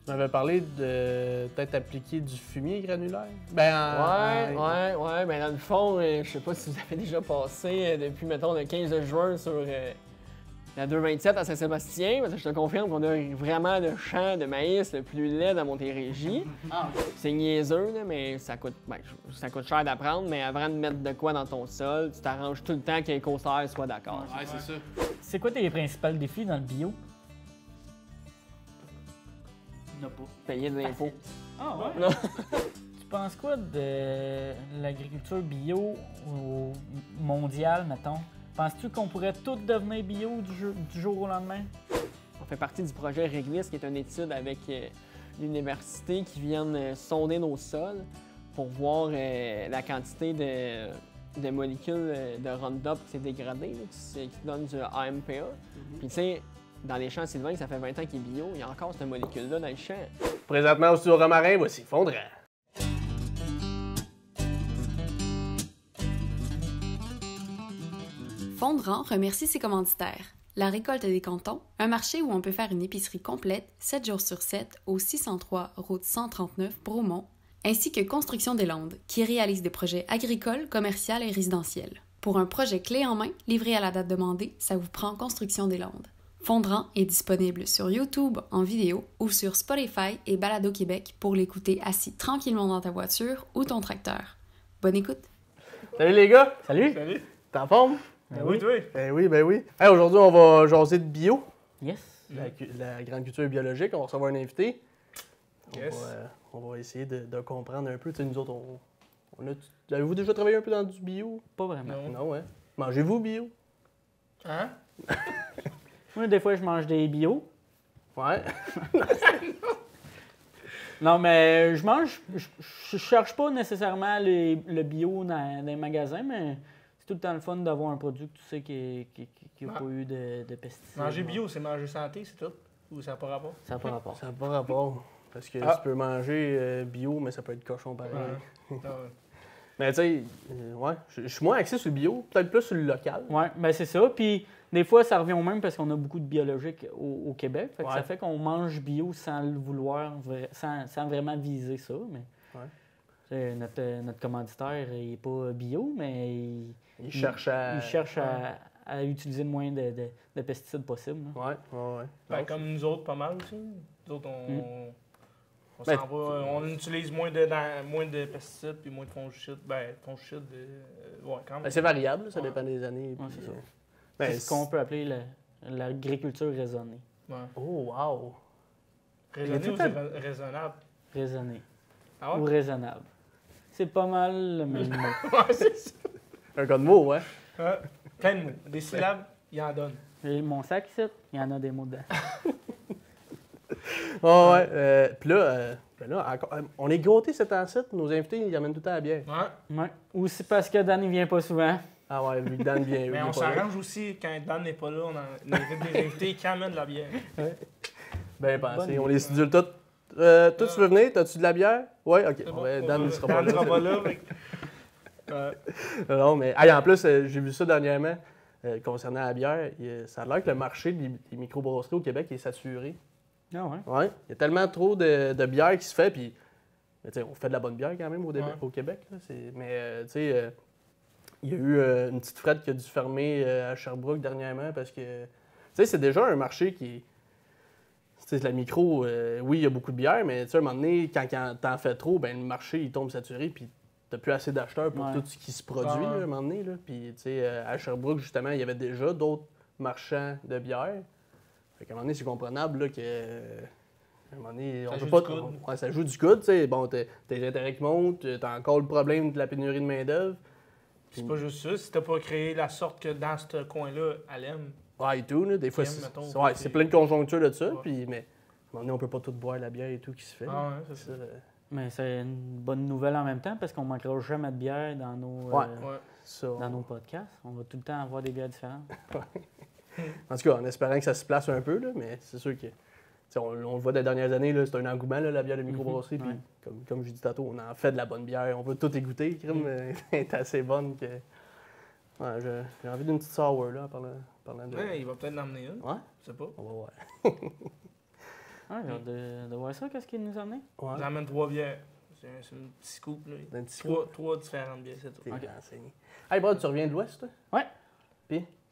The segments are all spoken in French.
Tu m'avais parlé de peut-être appliquer du fumier granulaire? Ouais, ben dans le fond, je sais pas si vous avez déjà passé depuis, mettons, le 15 juin sur la 227 à Saint-Sébastien, parce que je te confirme qu'on a vraiment le champ de maïs le plus laid dans Montérégie. Ah, C'est niaiseux, là, mais ça coûte cher d'apprendre, mais avant de mettre de quoi dans ton sol, tu t'arranges tout le temps que l'éco-serre soit d'accord. Ouais, c'est ça. c'est quoi tes principaux défis dans le bio? Il n'y en a pas. Payer de l'impôt. Ah ouais? Non. Tu penses quoi de l'agriculture bio au mondial, mettons? Penses-tu qu'on pourrait tout devenir bio du jour au lendemain? On fait partie du projet Réglisse, qui est une étude avec l'université qui viennent sonder nos sols pour voir la quantité de molécules de Roundup qui s'est dégradée, là, qui donne du AMPA. Puis tu sais, dans les champs Sylvain, ça fait 20 ans qu'il est bio, il y a encore cette molécule-là dans le champ. Présentement au studio Romarin, voici Fondrant. Fondrant remercie ses commanditaires. La Récolte des Cantons, un marché où on peut faire une épicerie complète 7 jours sur 7 au 603 route 139 Bromont, ainsi que Construction des Landes, qui réalise des projets agricoles, commerciaux et résidentiels. Pour un projet clé en main, livré à la date demandée, ça vous prend Construction des Landes. Fondrant est disponible sur YouTube en vidéo ou sur Spotify et Balado Québec pour l'écouter assis tranquillement dans ta voiture ou ton tracteur. Bonne écoute! Salut les gars! Salut! Salut. T'es en forme? Ben oui. toi. Ben oui. Hey, aujourd'hui, on va jaser de bio, Yes! la grande culture biologique. On va recevoir un invité. Yes. On va essayer de comprendre un peu. Tu sais, nous autres, avez-vous déjà travaillé un peu dans du bio? Pas vraiment. Non, ouais. Mangez-vous bio? Hein? Moi, des fois, je mange des bio. Ouais. Non, mais je cherche pas nécessairement le bio dans les magasins, mais c'est tout le temps le fun d'avoir un produit que tu sais qui n'a pas eu de pesticides. Manger bio, c'est manger santé, c'est tout? Ou ça n'a pas rapport? Ça n'a pas rapport. Ça n'a pas rapport. Parce que Ah. tu peux manger bio, mais ça peut être cochon pareil. Ah ouais. Mais tu sais, ouais, je suis moins axé sur le bio, peut-être plus sur le local. Ouais, ben c'est ça. Puis des fois, ça revient au même parce qu'on a beaucoup de biologiques au Québec. Fait que Ouais. ça fait qu'on mange bio sans le vouloir, sans vraiment viser ça. Mais Ouais. tu sais, notre commanditaire, il n'est pas bio, mais Ils cherchent à... il cherche à utiliser le moins de pesticides possible. là. Ouais. Ben, comme nous autres, pas mal aussi. Nous autres, on Ben, s'en va, on utilise moins de pesticides puis moins de fongicides. Ben, fongicides, ouais, quand même. Ben, c'est variable, là, ça Ouais. dépend des années. Ouais, puis, c'est ça. ben, C'est ce qu'on peut appeler l'agriculture raisonnée. Ouais. Oh, wow! Raisonné Il ou y a c'est raisonnable? Raisonnée. Ah Ou ouais? raisonnable. C'est pas mal le même mot. Ouais, c'est ça. Un cas de mots, ouais. Ouais. Plein de mots. Des syllabes, il en donne. J'ai mon sac ici, il y en a des mots dedans. Oh, ouais. Puis là, ben là encore, on est gâtés cet ancêtre. Nos invités, ils amènent tout le temps à la bière. Ouais. Ouais. Ou c'est parce que Dan, il vient pas souvent. Ah ouais, vu que Dan vient. Mais il on est pas là. s'arrange aussi quand Dan n'est pas là, on invite des invités qui amènent de la bière. Ben pensé. Bonne On les sidule tous. Toi, tu veux venir? T'as-tu de la bière? Ouais, ok. C'est bon. Ouais, Dan ne sera pas Dan ne là. sera pas là. fait que- Non, mais hey, en plus, j'ai vu ça dernièrement concernant la bière. Ça a l'air que le marché des microbrasseries au Québec est saturé. Ah ouais. Ouais. Il y a tellement trop de bière qui se fait. Puis, tu sais, on fait de la bonne bière quand même Ouais. au Québec. Là, mais, tu sais, il y a eu une petite frette qui a dû fermer à Sherbrooke dernièrement parce que, tu sais, c'est déjà un marché qui est. Tu sais, la micro, oui, il y a beaucoup de bière, mais tu sais, à un moment donné, quand t'en fais trop, ben le marché, il tombe saturé. Puis, t'as plus assez d'acheteurs pour Ouais. tout ce qui se produit, Ah ouais. là, à un moment donné. Là. Puis, tu sais, à Sherbrooke, justement, il y avait déjà d'autres marchands de bière. Fait qu'à un moment donné, c'est comprenable là, que. À un moment donné, Ça on joue peut pas. du coude. Ouais, ça joue du coude, tu sais. Bon, t'as les intérêts qui montent, t'as encore le problème de la pénurie de main-d'œuvre. C'est pas juste ça. Si t'as pas créé la sorte que dans ce coin-là, elle aime. Ouais, et tout, là. Des fois, Qui aime, c'est mettons, ouais, puis c'est plein de conjonctures de ça. Ouais. Puis, mais à un moment donné, on peut pas tout boire la bière et tout qui se fait. là. Ah ouais, c'est ça. Mais c'est une bonne nouvelle en même temps parce qu'on manquera jamais de bière dans nos, Ouais. Ouais. Ça, dans nos podcasts. On va tout le temps avoir des bières différentes. En tout cas, en espérant que ça se place un peu, là, mais c'est sûr que. Tu sais, on le voit des dernières années, là, c'est un engouement, là, la bière de microbrasserie. Puis, Ouais. comme je dis tantôt, on en fait de la bonne bière. On veut tout égoutter. Crème, elle est assez bonne que. Ouais, j'ai envie d'une petite sour, là, en parlant de. Ouais, il va peut-être en emmener une. Ouais? Je sais pas. On va voir. Ah, j'ai hâte de voir ça, qu'est-ce qu'il nous a amené. Ouais. J'emmène 3 bières. C'est un petit scoop, là. Un petit Trois différentes bières, c'est tout. T'es renseigné. Hey, Brad, tu reviens de l'Ouest, toi?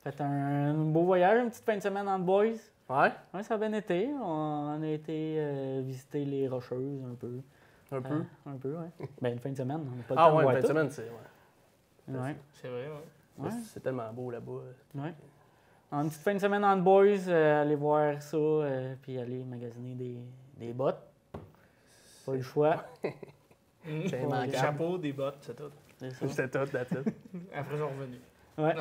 Fait un beau voyage, une petite fin de semaine en boys. Ouais. Ouais, ça a bien été. On a été visiter les Rocheuses un peu. Un peu. Un peu, ouais. Ben, une fin de semaine, on n'a pas le Ah temps de ouais, une voir fin de tout. semaine, c'est... Ouais. Ouais, C'est vrai, ouais. ouais, C'est tellement beau là-bas. ouais. Une petite fin de semaine en boys, aller voir ça, puis aller magasiner des bottes. Pas le choix. C'est Des immanquable. chapeaux, des bottes, c'est tout. C'est ça. C'était tout, that's it. Après, ils sont revenus. Ouais.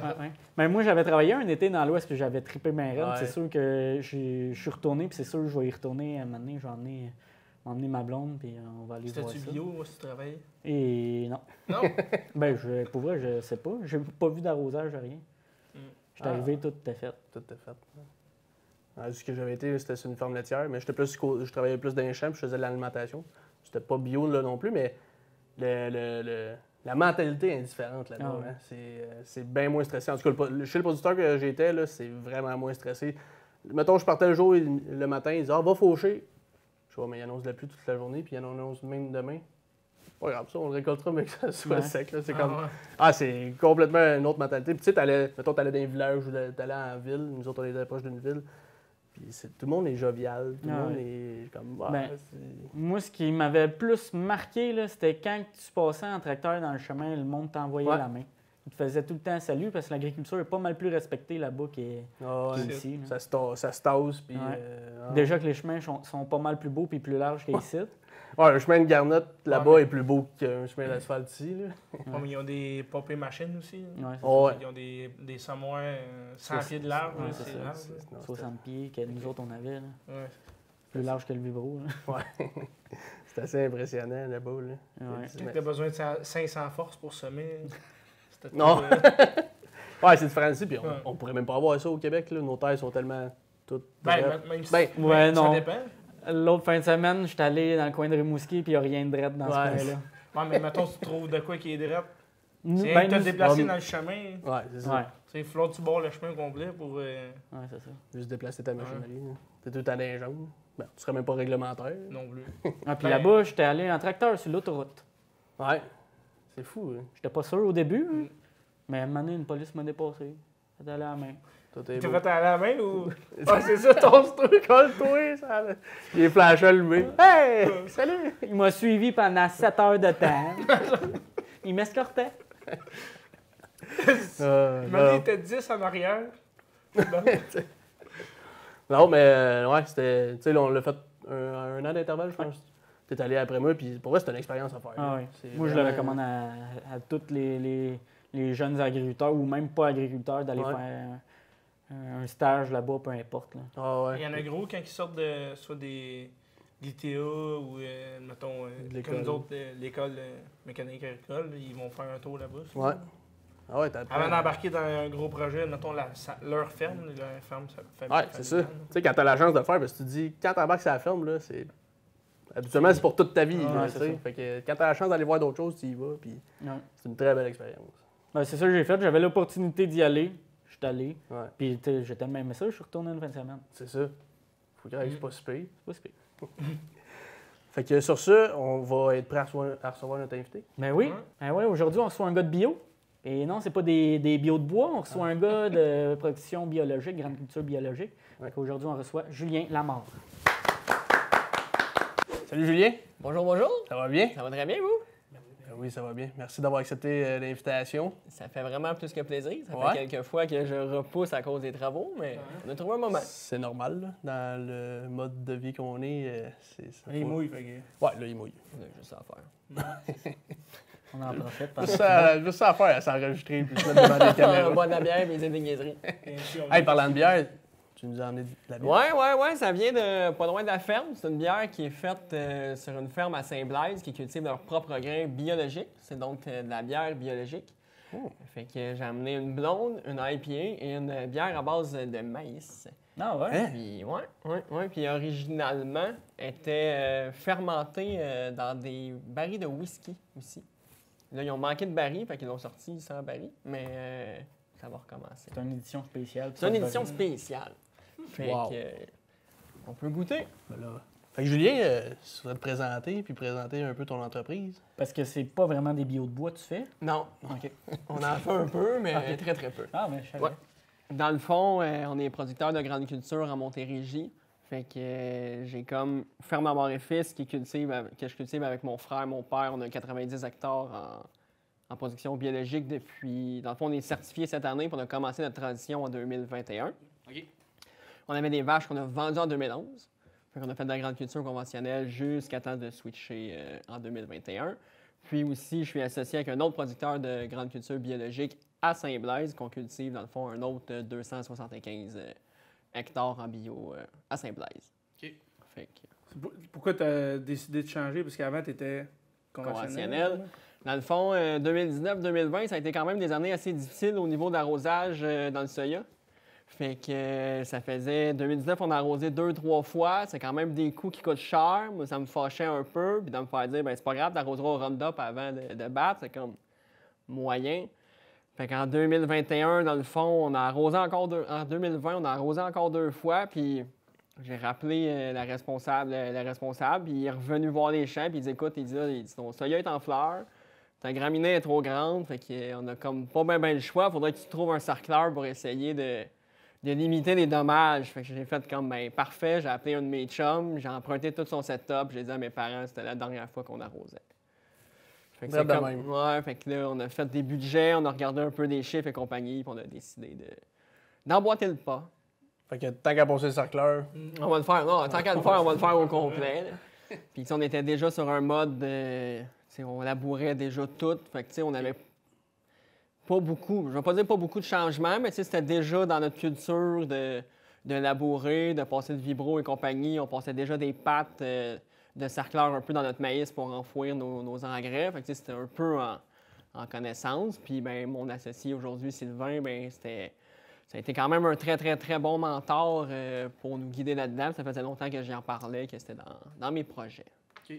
Mais moi, j'avais travaillé un été dans l'Ouest, puis j'avais trippé bien raide. Ouais. C'est sûr que je suis retourné, puis c'est sûr que je vais y retourner à un moment donné. Je vais emmener ma blonde, puis on va aller voir C'était-tu ça. bio, si tu travailles? Et non. Non? Ben, pour vrai, je sais pas. J'ai pas vu d'arrosage, rien. J'étais arrivé, tout était fait. Tout est fait. Ah, ce que j'avais été, c'était sur une ferme laitière, mais je travaillais plus dans les champs, puis je faisais de l'alimentation. C'était pas bio là non plus, mais la mentalité est différente là-bas. Ah ouais. Hein. C'est bien moins stressé. En tout cas, chez le producteur que j'étais, là, c'est vraiment moins stressé. Mettons, je partais le jour, le matin, ils disaient « Ah, va faucher! » Je vois, mais il annonce de la pluie toute la journée, puis il annonce même demain. Pas grave, ça, on le récoltera, mais que ça soit Ouais. sec. Là. C'est Ah, comme... ouais. Ah, c'est complètement une autre mentalité. Puis tu sais, t'allais dans un village ou t'allais en ville. Nous autres, on était proche d'une ville. Puis tout le monde est jovial. Tout le Ah monde ouais. est comme... Ah, Ben, c'est- Moi, ce qui m'avait plus marqué, là, c'était quand tu passais en tracteur dans le chemin, le monde t'envoyait Ouais. la main. Il te faisait tout le temps salut parce que l'agriculture est pas mal plus respectée là-bas Ah ouais. qu'ici. là. Ça se tasse. Puis, Ouais. ah. Déjà que les chemins sont pas mal plus beaux et plus larges qu'ici. Ouais, un chemin de garnotte là-bas Ouais, mais- est plus beau qu'un chemin d'asphalte ici. Là. Ouais, mais ils ont des pompées machines aussi. là. Ouais, c'est Oh, ouais. Ils ont des samois 100 pieds de large. Ouais, là, c'est c'est ça. large, C'est- là. non, ça. 60 pieds que nous autres on avait. Là. Ouais. Plus large que le vibro. Là. C'est assez impressionnant là-bas. Là. Ouais. Quand tu as besoin de 500 forces pour semer, c'était Non. tout, Ouais, c'est différent ici. Puis Ouais. on pourrait même pas avoir ça au Québec. Là. Nos terres sont tellement toutes... Ben, droites. même si Ben, ouais, ça non. dépend. L'autre fin de semaine, j'étais allé dans le coin de Rimouski puis il n'y a rien de drette dans Ouais. ce coin-là. Ouais, mais mettons, tu trouves de quoi qui est droit. Nous- C'est ben, te nous- déplacer ouais. dans le chemin. Ouais, c'est ça. Ouais, Tu sais, il faut que tu barres le chemin complet pour. ouais, c'est ça. Juste déplacer ta machinerie. là. T'es tout à les jambes. Ben, tu serais même pas réglementaire. non plus. Ah, puis Ben- là-bas, j'étais allé en tracteur sur l'autoroute. Ouais. C'est fou. Hein. J'étais pas sûr au début, hein, mais à un moment donné, une police m'a dépassé. J'étais allé à la main. Tout est Tu beau. fait à la main ou. Ah, c'est ça, ton truc. Colle-toi, ça. là. Les flashs allumés. Hey! Salut! Il m'a suivi pendant 7 heures de temps. Il m'escortait. Maintenant, il était 10 en arrière. Non, mais ouais, c'était. Tu sais, là, on l'a fait un an d'intervalle, je pense. T'es allé après moi, puis pour moi, c'était une expérience à faire. Ah là. oui. C'est Moi, je le vraiment- recommande à tous les jeunes agriculteurs ou même pas agriculteurs d'aller Ouais. faire un stage là-bas, peu importe. Là. Ah ouais. Il y en a gros quand ils sortent de soit des l'ITA ou, mettons, De l'école. comme nous autres, l'école mécanique agricole, ils vont faire un tour là-bas. souvent. Ouais. Ah ouais, t'as Avant d'embarquer dans un gros projet, mettons leur ferme, ça fait Ouais, c'est ça. Tu sais, quand t'as la chance de le faire, parce que tu te dis, quand t'embarques sur la ferme, là, c'est. Habituellement, c'est pour toute ta vie. Ouais, là, c'est tu sais. ça. Fait que quand t'as la chance d'aller voir d'autres choses, tu y vas, puis Ouais. c'est une très belle expérience. Ben, c'est ça que j'ai fait. J'avais l'opportunité d'y aller. Je suis allé. Ouais, Puis tu sais, j'ai tellement aimé ça, je suis retourné une fin de semaine. c'est ça. Faut qu'il reste pas si pire. C'est pas si pire. Fait que sur ça, on va être prêt à recevoir notre invité. Ben oui. Ouais. Ben ouais, aujourd'hui, on reçoit un gars de bio. Et non, c'est pas des bio de bois. On reçoit un gars de production biologique, grande culture biologique. Ouais. Aujourd'hui, on reçoit Julien Lamarre. Salut Julien, Bonjour, bonjour. ça va bien? Ça va très bien, vous? Oui, ça va bien. Merci d'avoir accepté l'invitation. Ça fait vraiment plus que plaisir. Ça Ouais. fait quelques fois que je repousse à cause des travaux, mais on a trouvé un moment. C'est normal, là, dans le mode de vie qu'on est. Ça Il faut- mouille, fait que. Ouais, là, il mouille. On a juste ça à faire. On en profite. Juste ça à faire, à s'enregistrer puis se mettre devant les On caméras. boit de la bière et des niaiseries. Hey, parlant de bière, tu nous as emmené de la bière? Ouais, ça vient de pas loin de la ferme. C'est une bière qui est faite sur une ferme à Saint-Blaise qui cultive leur propre grain biologique. C'est donc de la bière biologique. Oh. Fait que j'ai amené une blonde, une IPA et une bière à base de maïs. Ah ouais? Hein? Puis, ouais. Puis originalement, était fermentée dans des barils de whisky aussi. Là, ils ont manqué de barils, fait qu'ils l'ont sorti sans barils, mais ça va recommencer. C'est une édition spéciale. C'est une édition spéciale. Fait Wow. que, on peut goûter. Ben là, Fait que Julien, tu voudrais te présenter puis présenter un peu ton entreprise. Parce que c'est pas vraiment des bio de bois que tu fais. Non, OK. on en fait un peu, mais Ok. très, très peu. Ah, mais je savais. Ouais. Dans le fond, on est producteur de grande culture en Montérégie. Fait que j'ai comme ferme à mort et fils que je cultive avec mon frère, mon père. On a 90 hectares en production biologique depuis... Dans le fond, on est certifié cette année puis on a commencé notre transition en 2021. OK. On avait des vaches qu'on a vendues en 2011. Fait qu'on a fait de la grande culture conventionnelle jusqu'à temps de switcher en 2021. Puis aussi, je suis associé avec un autre producteur de grande culture biologique à Saint-Blaise, qu'on cultive, dans le fond, un autre 275 hectares en bio à Saint-Blaise. OK. Fait que, Pourquoi tu as décidé de changer? Parce qu'avant, tu étais Conventionnel. Dans le fond, 2019-2020, ça a été quand même des années assez difficiles au niveau de l'arrosage dans le soya. Fait que ça faisait... 2019, on a arrosé 2-3 fois. C'est quand même des coûts qui coûtent cher. Moi, ça me fâchait un peu. Puis de me faire dire, ben c'est pas grave, t'arroseras au Roundup avant de battre. C'est comme moyen. Fait qu'en 2021, dans le fond, on a arrosé encore en 2020, on a arrosé encore 2 fois. Puis j'ai rappelé le responsable. Puis il est revenu voir les champs. Puis il dit, écoute, il dit, ton soya est en fleurs. Ta graminée est trop grande. Fait qu'on a comme pas bien le choix. Faudrait que tu trouves un sarcleur pour essayer de limiter les dommages. Fait que j'ai fait comme, ben parfait, j'ai appelé un de mes chums, j'ai emprunté tout son setup, j'ai dit à mes parents, c'était la dernière fois qu'on arrosait. Fait que c'est Vraiment comme, même. ouais, fait que là, on a fait des budgets, on a regardé un peu des chiffres et compagnie, puis on a décidé d'emboîter le pas. Fait que tant qu'à passer le cercleur, On va le faire, non, tant qu'à le faire, on va le faire au complet. Là. Puis on était déjà sur un mode de, on labourait déjà tout, fait que on avait pas beaucoup, je ne vais pas dire pas beaucoup de changements, mais c'était déjà dans notre culture de labourer, de passer de vibro et compagnie. On passait déjà des pattes de sarcleur un peu dans notre maïs pour enfouir nos engrais. Fait que c'était un peu en connaissance. Puis ben, mon associé aujourd'hui, Sylvain, ben, ça a été quand même un très, très, très bon mentor pour nous guider là-dedans. Ça faisait longtemps que j'en parlais, que c'était dans mes projets. OK.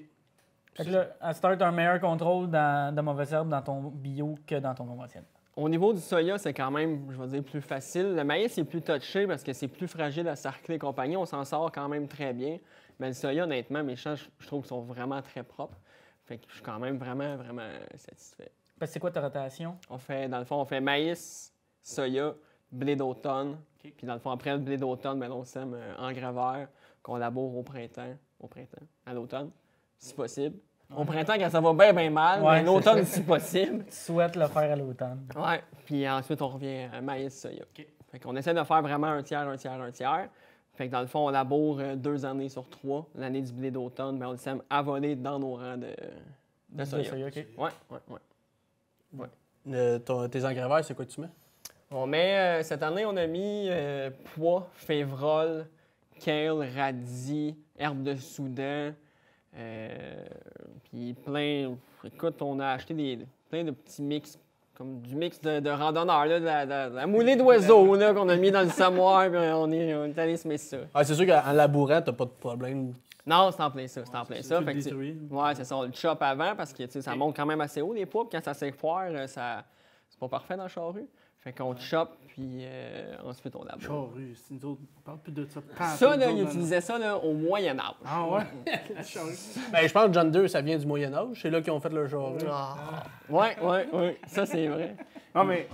Fait que là, à start, un meilleur contrôle de mauvaises herbes dans ton bio que dans ton conventionnel. Au niveau du soya, c'est quand même, je vais dire, plus facile. Le maïs est plus touché parce que c'est plus fragile à sarcler et compagnie. On s'en sort quand même très bien. Mais le soya, honnêtement, mes champs, je trouve qu'ils sont vraiment très propres. Fait que je suis quand même vraiment, vraiment satisfait. Parce que c'est quoi ta rotation? Dans le fond, on fait maïs, soya, blé d'automne. OK. Puis dans le fond, après le blé d'automne, ben, on sème engrais vert qu'on laboure au printemps, à l'automne, si possible. Au printemps, quand ça va bien, bien mal, Ouais, mais l'automne, c'est si possible. Tu souhaites le faire à l'automne. Ouais. Puis ensuite, on revient à maïs, soya. OK. Fait qu'on essaie de faire vraiment un tiers. Fait que dans le fond, on laboure 2 années sur 3. L'année du blé d'automne, ben, on le sème à voler dans nos rangs de soya. OK. Ouais. tes engrais verts, c'est quoi que tu mets? On met, cette année, on a mis pois, févrole, kale, radis, herbe de Soudan, puis plein... Écoute, on a acheté plein de petits mix, comme du mix de randonneurs, là, de la moulée d'oiseaux là, qu'on a mis dans le semoir, puis on est allé se mettre ça. Ah, c'est sûr qu'en labourant, t'as pas de problème. Non, c'est en plein ça, Fait que, détruit. ouais, c'est ça, on le chope avant parce que tu sais, ça monte quand même assez haut, les pois, puis quand ça s'effoire, c'est pas parfait dans le charrue. Fait qu'on le chope, puis ensuite on laboure. Charrue, c'est nous autres, on parle plus de ça. Ça, là, ils utilisaient ça là, au Moyen-Âge. Ah ouais? La charrue. Ben, je pense que John 2, ça vient du Moyen-Âge. C'est là qu'ils ont fait leur genre. Ouais, ça c'est vrai. Non, mais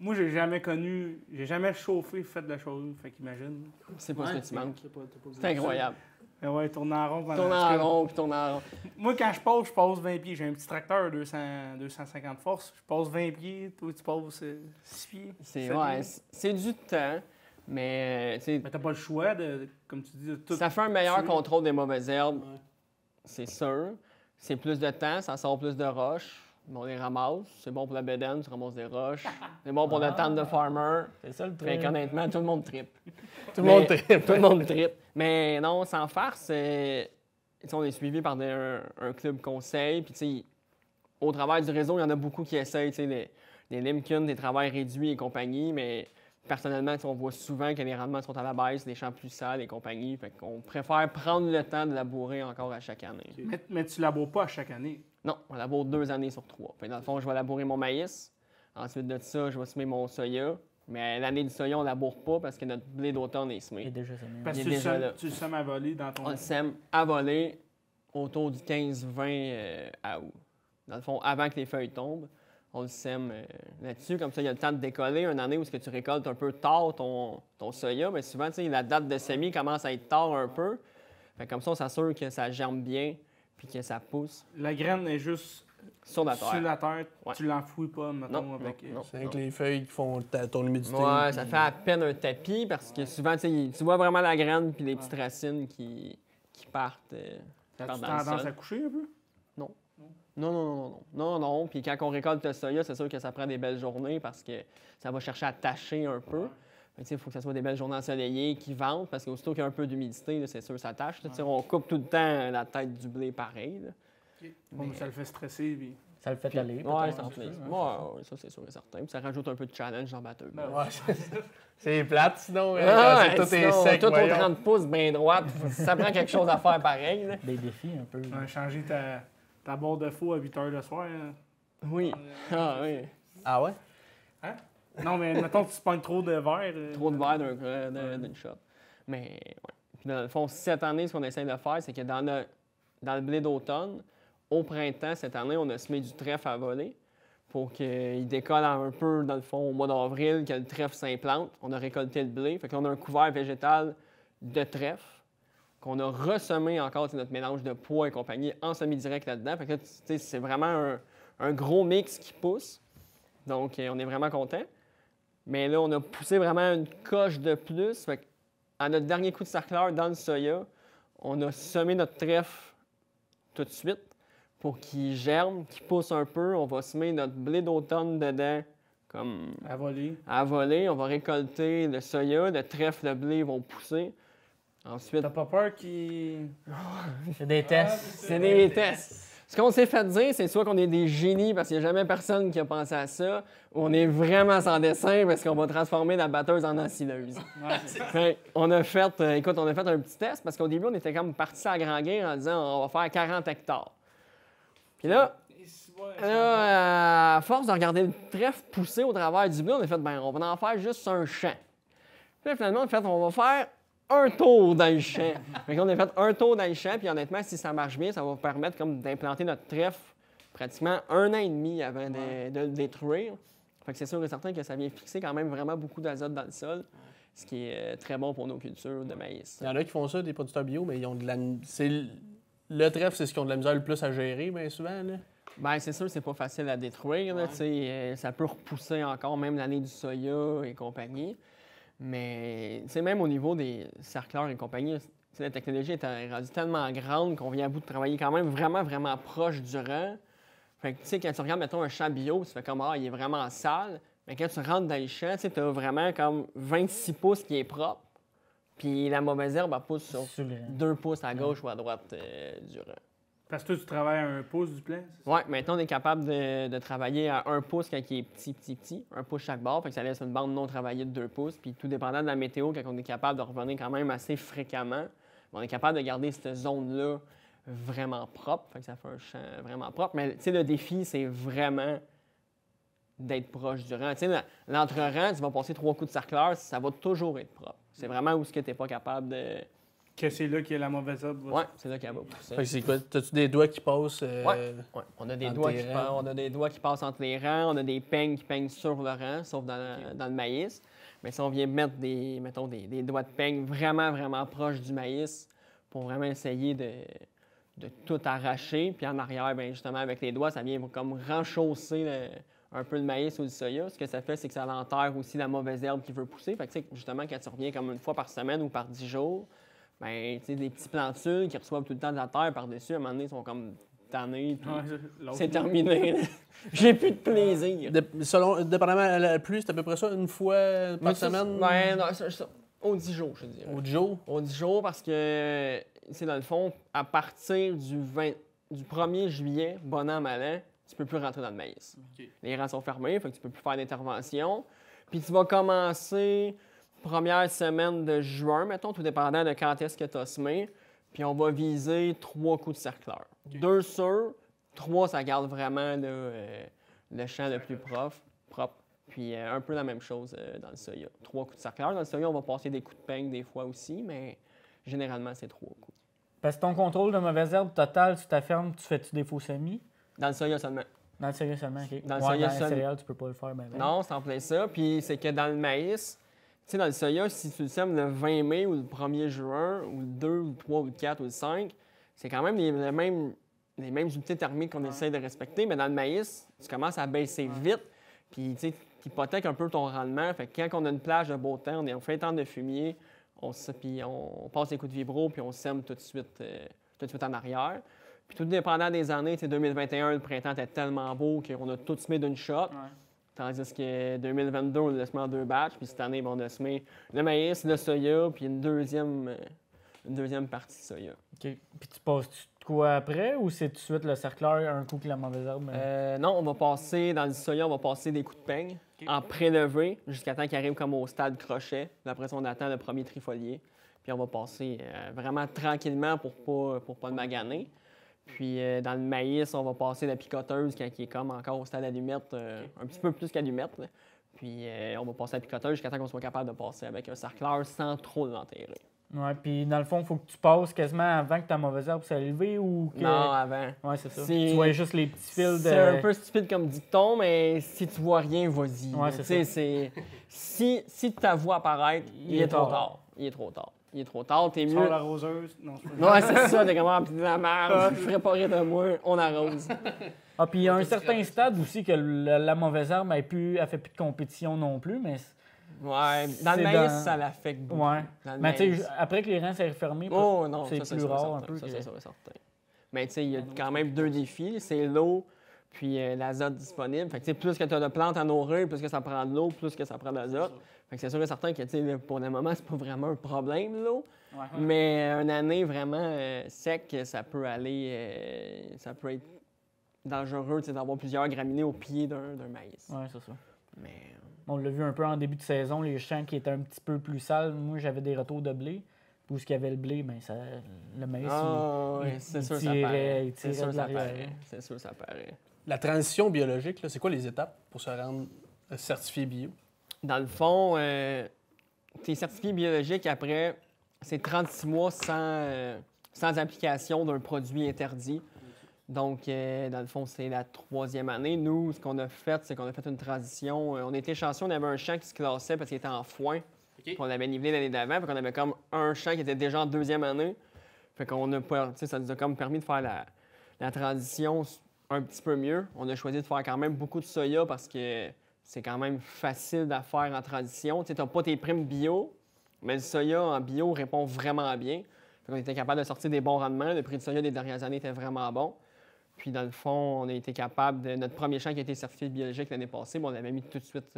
moi, j'ai jamais chauffé, fait de la charrue. Fait qu'imagine. C'est pas ce que tu manques. T'as pas C'est incroyable. Mais ouais, tourner en rond pendant Tourne en tout cas, en rond, puis tourne en rond. Moi, quand je pose 20 pieds. J'ai un petit tracteur 250 forces. Je pose 20 pieds. Toi, tu poses 6 pieds. C'est 7 ouais, pieds. c'est du temps, mais tu sais, Mais t'as pas le choix de, comme tu dis, de tout. ça fait un meilleur tuer. contrôle des mauvaises herbes, Ouais. c'est sûr. C'est plus de temps, ça sort plus de roches. On les ramasse. C'est bon pour la bedaine, tu ramasses des roches. C'est bon pour le tente de farmer. C'est ça le truc. Fait qu'honnêtement, tout le monde tripe. Tout le monde tripe. Tout le monde tripe. Mais non, sans farce, on est suivi par un club conseil. Puis, tu sais, au travers du réseau, il y en a beaucoup qui essayent, tu sais, les Limkin, des travails réduits et compagnie. Mais personnellement, on voit souvent que les rendements sont à la baisse, les champs plus sales et compagnie. Fait qu'on préfère prendre le temps de labourer encore à chaque année. Mais tu laboures pas à chaque année. Non, on laboure 2 années sur 3. Fait que dans le fond, je vais labourer mon maïs. Ensuite de ça, je vais semer mon soya. Mais l'année du soya, on ne laboure pas parce que notre blé d'automne est Il est semé. déjà semé. Parce Il que est déjà là. tu le sèmes à voler dans ton... On le sème à voler autour du 15-20 à août. Dans le fond, avant que les feuilles tombent, on le sème là-dessus. Comme ça, il y a le temps de décoller. Une année où tu récoltes un peu tard ton soya, mais souvent, la date de semis commence à être tard un peu. Fait que comme ça, on s'assure que ça germe bien puis que ça pousse La graine est juste sur la terre. sur la terre. Ouais. Tu l'enfouis pas, mettons, Non, avec... non, non. C'est avec les feuilles qui font ton humidité. Ouais, ça fait à peine un tapis parce que souvent, tu vois vraiment la graine puis les petites racines qui partent. As-tu dans le tendance sol. à coucher un peu? Non. Puis quand on récolte le soya, c'est sûr que ça prend des belles journées parce que ça va chercher à tacher un peu. Il faut que ce soit des belles journées ensoleillées qui ventent parce qu'aussitôt qu'il y a un peu d'humidité, là, c'est sûr que ça tâche. Là. On coupe tout le temps la tête du blé pareil. Là. Bon, mais ça le fait stresser. Puis... Ça le fait aller. Ouais, peut-être, ça en un fait. peu, hein. Ouais, ça c'est sûr et certain. Puis ça rajoute un peu de challenge dans le batteur. Ouais, c'est plate sinon. Ah, quand ouais, tout est sinon, sec. tout au voyons. 30 pouces, bien droite. Ça prend quelque chose à faire pareil. Là. Des défis un peu. On a changé ta barre de faux à 8 h le soir. Hein. Oui. Ah oui. Ah ouais? Non, mais mettons que tu pognes trop de verre. Trop de verre d'une shot. Mais, ouais. Puis dans le fond, cette année, ce qu'on essaie de faire, c'est que dans le blé d'automne, au printemps, cette année, on a semé du trèfle à voler pour qu'il décolle un peu, dans le fond, au mois d'avril, que le trèfle s'implante. On a récolté le blé. Fait qu'on a un couvert végétal de trèfle qu'on a ressemé encore, c'est notre mélange de pois et compagnie en semi-direct là-dedans. Fait que là, c'est vraiment un gros mix qui pousse. Donc, on est vraiment content. Mais là, on a poussé vraiment une coche de plus. Fait à notre dernier coup de sarcleur dans le soya, on a semé notre trèfle tout de suite pour qu'il germe, qu'il pousse un peu. On va semer notre blé d'automne dedans comme À voler. à voler. On va récolter le soya, le trèfle, le blé vont pousser. Ensuite, T'as pas peur qu'il... C'est des tests. c'est des tests. Ce qu'on s'est fait dire, c'est soit qu'on est des génies parce qu'il n'y a jamais personne qui a pensé à ça, ou on est vraiment sans dessin parce qu'on va transformer la batteuse en ensileuse. On a fait un petit test parce qu'au début, on était comme parti à grand guerre en disant on va faire 40 hectares. Puis là, à force de regarder le trèfle pousser au travers du blé, on a fait on va en faire juste un champ. Puis là, finalement, on va faire un tour dans le champ. Fait qu'on a fait un tour dans le champ, puis honnêtement, si ça marche bien, ça va vous permettre comme d'implanter notre trèfle pratiquement 1 an et demi avant de le détruire. Fait que c'est sûr et certain que ça vient fixer quand même vraiment beaucoup d'azote dans le sol, ce qui est très bon pour nos cultures de maïs. Il y en a qui font ça, des producteurs bio, mais ils ont de la. Le trèfle, c'est ce qu'ils ont de la misère le plus à gérer, bien souvent. Là. Bien, c'est sûr, c'est pas facile à détruire. Là, ça peut repousser encore, même l'année du soya et compagnie. Mais même au niveau des cercleurs et compagnie, la technologie est rendue tellement grande qu'on vient à bout de travailler quand même vraiment, vraiment proche du rang. Fait que, quand tu regardes, mettons, un champ bio, tu fais comme, il est vraiment sale. Mais quand tu rentres dans le champ, tu as vraiment comme 26 pouces qui est propre. Puis la mauvaise herbe, elle pousse sur Sur le rang. 2 pouces à gauche ou à droite du rang. Parce que toi, tu travailles à 1 pouce du plein, c'est ça? Oui, maintenant, on est capable de travailler à 1 pouce quand il est petit. 1 pouce chaque bord, fait que ça laisse une bande non travaillée de 2 pouces. Puis tout dépendant de la météo, quand on est capable de revenir quand même assez fréquemment, on est capable de garder cette zone-là vraiment propre. Fait que ça fait un champ vraiment propre. Mais le défi, c'est vraiment d'être proche du rang. L'entre-rang, tu vas passer 3 coups de sarcleur, ça va toujours être propre. C'est vraiment où ce que tu n'es pas capable de... Que c'est là qu'il y a la mauvaise herbe. Oui, c'est là qu'elle va pousser. Fait que c'est quoi? T'as-tu des doigts qui passent? Ouais. On a des entre doigts les qui rangs. on a des doigts qui passent entre les rangs, on a des peignes qui peignent sur le rang, sauf dans le maïs. Mais si on vient mettre des doigts de peigne vraiment, vraiment proches du maïs pour vraiment essayer de tout arracher, puis en arrière, bien, justement, avec les doigts, ça vient comme renchausser un peu le maïs ou le soya. Ce que ça fait, c'est que ça enterre aussi la mauvaise herbe qui veut pousser. Fait que, justement, quand tu reviens comme une fois par semaine ou par 10 jours, ben, des petits plantules qui reçoivent tout le temps de la terre par-dessus, à un moment donné, ils sont comme tannés, puis c'est terminé. J'ai plus de plaisir. Dépendamment de la pluie, c'est à peu près ça, une fois par semaine? Ben, non, au 10 jours, je dirais. Au jour? Au 10 jours, parce que, dans le fond, à partir du 1er juillet, bon an, mal an, tu peux plus rentrer dans le maïs. OK. Les rangs sont fermés, fait que tu peux plus faire d'intervention. Puis tu vas commencer première semaine de juin, mettons, tout dépendant de quand est-ce que tu as semé. Puis on va viser 3 coups de cercleur. 2 sur, 3, ça garde vraiment le champ le plus propre. Puis un peu la même chose dans le soya. 3 coups de cercleur. Dans le soya, on va passer des coups de peigne des fois aussi, mais généralement, c'est 3 coups. Parce que ton contrôle de mauvaises herbes total sur ta ferme, tu fais-tu des faux semis? Dans le soya seulement. Dans le soya seulement, OK. Dans le soya dans les seulement. céréales, tu peux pas le faire, ben. Non, c'est en plein ça. Puis c'est que dans le maïs, tu sais, dans le soya, si tu le sèmes le 20 mai ou le 1er juin, ou le 2, ou le 3, ou le 4, ou le 5, c'est quand même les mêmes unités thermiques qu'on essaie de respecter. Mais dans le maïs, tu commences à baisser vite. Puis tu sais, tu hypothèques un peu ton rendement. Fait que quand on a une plage de beau temps, on est en fin de temps de fumier, puis on passe les coups de vibro, puis on sème tout de suite en arrière. Puis tout dépendant des années, 2021, le printemps était tellement beau qu'on a tout semé d'une shot. Ouais. Tandis que 2022, on l'a semé en 2 batchs. Puis cette année, on a semé le maïs, le soya, puis une deuxième partie de soya. OK. Puis tu passes quoi après ou c'est tout de suite le cercleur, un coup que la mauvaise herbe? Non, on va passer, dans le soya, on va passer des coups de peigne en prélevé jusqu'à temps qu'il arrive comme au stade crochet. Puis après ça, on attend le premier trifolier. Puis on va passer vraiment tranquillement pour pas le maganer. Puis dans le maïs, on va passer la picoteuse qui est comme encore au stade allumette, un petit peu plus qu'allumette. Là. Puis on va passer la picoteuse jusqu'à temps qu'on soit capable de passer avec un cercleur sans trop l'enterrer. Ouais, puis dans le fond, il faut que tu passes quasiment avant que ta mauvaise herbe soit élevée ou que... Non, avant. Ouais, c'est ça. C'est- Tu vois juste les petits fils de... C'est un peu stupide comme dicton, mais si tu vois rien, vas-y. Ouais, Tu c'est sais, si tu ta vois apparaître, il est trop tard. Il est trop tard. Il est trop tard, t'es Tu mieux. sors l'arroseuse. Non, c'est pas Ouais, c'est ça, t'es comment, puis de la merde, je ferais pas rire de moi, on arrose. Ah, puis il y a un certain stade aussi que la mauvaise herbe, elle fait plus de compétition non plus, mais... Ouais, dans le C'est maïs, dans- ça l'affecte beaucoup. Ouais. Dans le Mais tu maïs. sais, après que les rangs soient refermés, Oh non, c'est ça, plus sûr et rare certain. un peu. Ça, que- c'est sûr et certain. Mais tu sais, il y a quand même 2 défis. C'est l'eau puis l'azote disponible. Fait que tu sais, plus que tu as de plantes à nourrir, plus que ça prend de l'eau, plus que ça prend de l'azote. Fait que c'est sûr et certain que tu sais, là, pour le moment, c'est pas vraiment un problème, l'eau. Ouais. Mais une année vraiment sec, ça peut aller... ça peut être dangereux tu sais, d'avoir plusieurs graminées au pied d'un maïs. Ouais, c'est ça. Mais... On l'a vu un peu en début de saison, les champs qui étaient un petit peu plus sales. Moi, j'avais des retours de blé. Puis où il y avait le blé, ben ça, le maïs, Ah, il- oui, il c'est sûr, ça tirait- paraît. il C'est tirait sûr, de ça l'arrière. paraît. C'est sûr, ça paraît. La transition biologique, là, c'est quoi les étapes pour se rendre certifié bio? Dans le fond, tu es certifié biologique après, c'est 36 mois sans application d'un produit interdit. Donc, dans le fond, c'est la 3e année. Nous, ce qu'on a fait, c'est qu'on a fait une transition. On était chanceux, on avait un champ qui se classait parce qu'il était en foin. Puis on l'avait nivelé l'année d'avant. Fait qu'on avait comme un champ qui était déjà en 2e année. Fait qu'on a pas, tu sais, ça nous a comme permis de faire la transition un petit peu mieux. On a choisi de faire quand même beaucoup de soya parce que c'est quand même facile à faire en transition. Tu sais, t'as pas tes primes bio, mais le soya en bio répond vraiment bien. Fait qu'on était capable de sortir des bons rendements. Le prix de soya des dernières années était vraiment bon. Puis, dans le fond, on a été capable de... Notre premier champ qui a été certifié biologique l'année passée, on l'avait mis tout de suite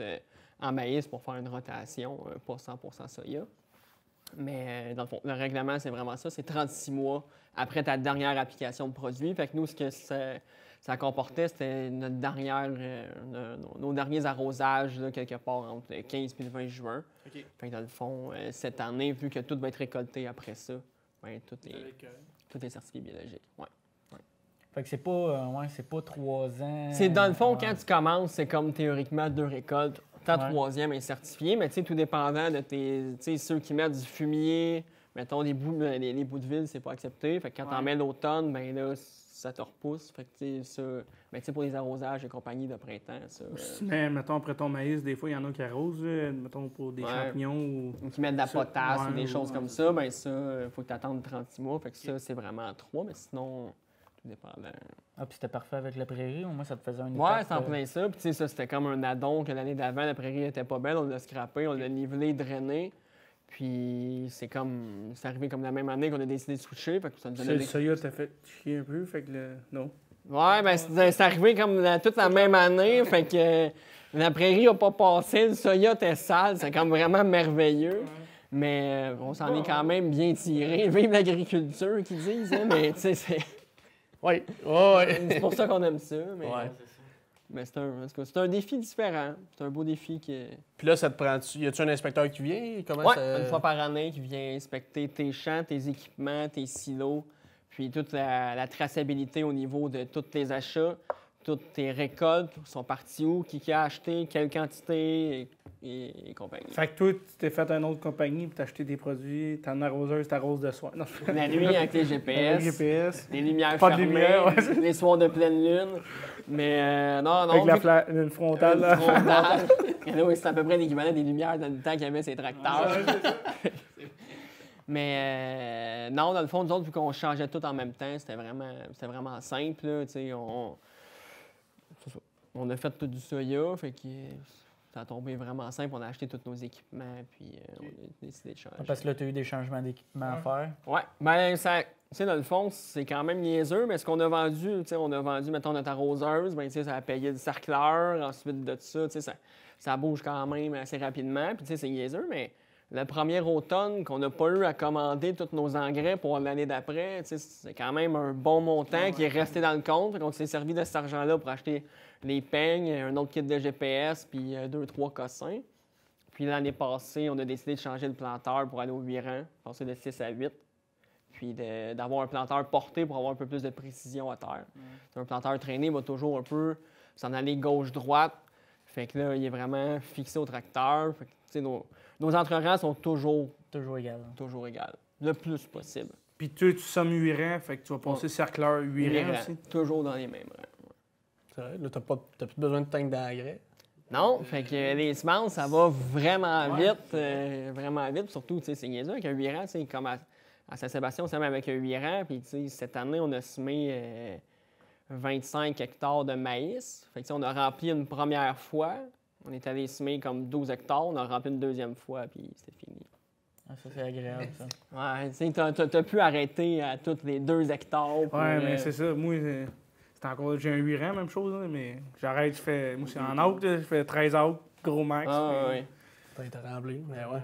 en maïs pour faire une rotation, pas 100% soya. Mais, dans le fond, le règlement, c'est vraiment ça. C'est 36 mois après ta dernière application de produit. Fait que nous, ce que ça comportait, c'était nos derniers arrosages, là, quelque part entre le 15 et le 20 juin. OK. Fait que, dans le fond, cette année, vu que tout va être récolté après ça, ben, tout est certifié biologique. Ouais. Fait que c'est pas 3 ans. C'est dans le fond, Ouais. quand tu commences, c'est comme théoriquement 2 récoltes. Ta Ouais. 3e est certifiée, mais tu sais, tout dépendant de ceux qui mettent du fumier, mettons les bouts de ville, c'est pas accepté. Fait que quand t'en Ouais. mets l'automne, ben là, ça te repousse. Fait que tu sais, ça. Mais tu sais, pour les arrosages et compagnie de printemps, ça. Mais mettons, après ton maïs, des fois, il y en a qui arrosent, mettons, pour des Ouais. champignons ou. Ou qui mettent de la Ça, potasse ou ouais, des choses ouais, comme c'est ça, ben ça, faut que tu attendes 36 mois. Fait que ça, c'est vraiment 3, mais sinon, tout dépendant. Ah, puis c'était parfait avec la prairie. Au moins, ça te faisait un Ouais, c'est en plein ça. Puis tu sais, ça, c'était comme un addon que l'année d'avant, la prairie était pas belle. On l'a scrappé, on l'a nivelé, drainé. Puis c'est arrivé comme la même année qu'on a décidé de switcher. Fait que ça nous donnait Le des... soya t'a fait chier un peu, fait que non. Ouais, ben c'est arrivé comme toute la même année. Fait que la prairie a pas passé, le soya était sale. C'est comme vraiment merveilleux. Mais on s'en est quand même bien tiré. Vive l'agriculture, qu'ils disent. Hein? Mais tu sais, Oui, ouais. c'est pour ça qu'on aime ça. Mais, Ouais. mais c'est un défi différent. C'est un beau défi qui... Puis là, ça te prend-tu? Y a-tu un inspecteur qui vient? Comment Ouais, ça... une fois par année qui vient inspecter tes champs, tes équipements, tes silos, puis toute la traçabilité au niveau de tous tes achats, toutes tes récoltes sont parties où, qui a acheté, quelle quantité et compagnie. Fait que toi, tu t'es fait une autre compagnie pour t'acheter des produits, t'as une arroseuse, t'arroses de soir. Non, La nuit avec les GPS, GPS. les lumières Pas de fermées, lumière, ouais. les soirs de pleine lune. Mais non, Avec vu que- une frontale. une frontale. Et là, oui, c'est à peu près l'équivalent des lumières dans le temps qu'il y avait ces tracteurs. Mais non, dans le fond, nous autres, vu qu'on changeait tout en même temps, c'était vraiment simple. Là, tu sais, on a fait tout du soya, fait que ça a tombé vraiment simple. On a acheté tous nos équipements, puis on a décidé de changer. Parce que là, tu as eu des changements d'équipement à faire. Ouais, ben ça, tu sais, dans le fond, c'est quand même niaiseux, mais ce qu'on a vendu, tu sais, on a vendu, mettons, notre arroseuse, ben tu sais, ça a payé le cercleur, ensuite de ça, tu sais, ça bouge quand même assez rapidement, puis tu sais, c'est niaiseux, mais le premier automne qu'on n'a pas eu à commander tous nos engrais pour l'année d'après, tu sais, c'est quand même un bon montant qui est resté dans le compte, donc on s'est servi de cet argent-là pour acheter les peignes, un autre kit de GPS, puis 2-3 cossins. Puis l'année passée, on a décidé de changer de planteur pour aller au 8 rangs, passer de 6 à 8. Puis d'avoir un planteur porté pour avoir un peu plus de précision à terre. Un planteur traîné va toujours un peu s'en aller gauche-droite. Fait que là, il est vraiment fixé au tracteur. Fait que, tu sais, nos entre-rangs sont toujours Toujours égal. le plus possible. Puis toi, tu sommes 8 rangs, fait que tu vas passer cercleur 8 rangs aussi. Toujours dans les mêmes rangs. C'est vrai, là, t'as plus besoin de tank d'engrais. Non, fait que les semences, ça va vraiment vite. Surtout, tu sais, c'est niaiseux avec un 8 rangs, tu sais, comme à Saint-Sébastien, on s'est mis avec un 8 rangs, puis tu sais, cette année, on a semé 25 hectares de maïs. Fait que, tu sais, on a rempli une première fois, on est allé semer comme 12 hectares, on a rempli une deuxième fois, puis c'était fini. Ah, ça, c'est agréable, ça. Ouais, tu sais, t'as pu arrêter à tous les 2 hectares. Pour, Ouais, mais c'est ça. Moi, c'est encore. J'ai un 8 rangs, même chose, là, mais j'arrête, je fais. Moi, c'est en out, là, je fais 13 out, gros max. Ah, puis- ouais. T'as été rempli, mais ouais.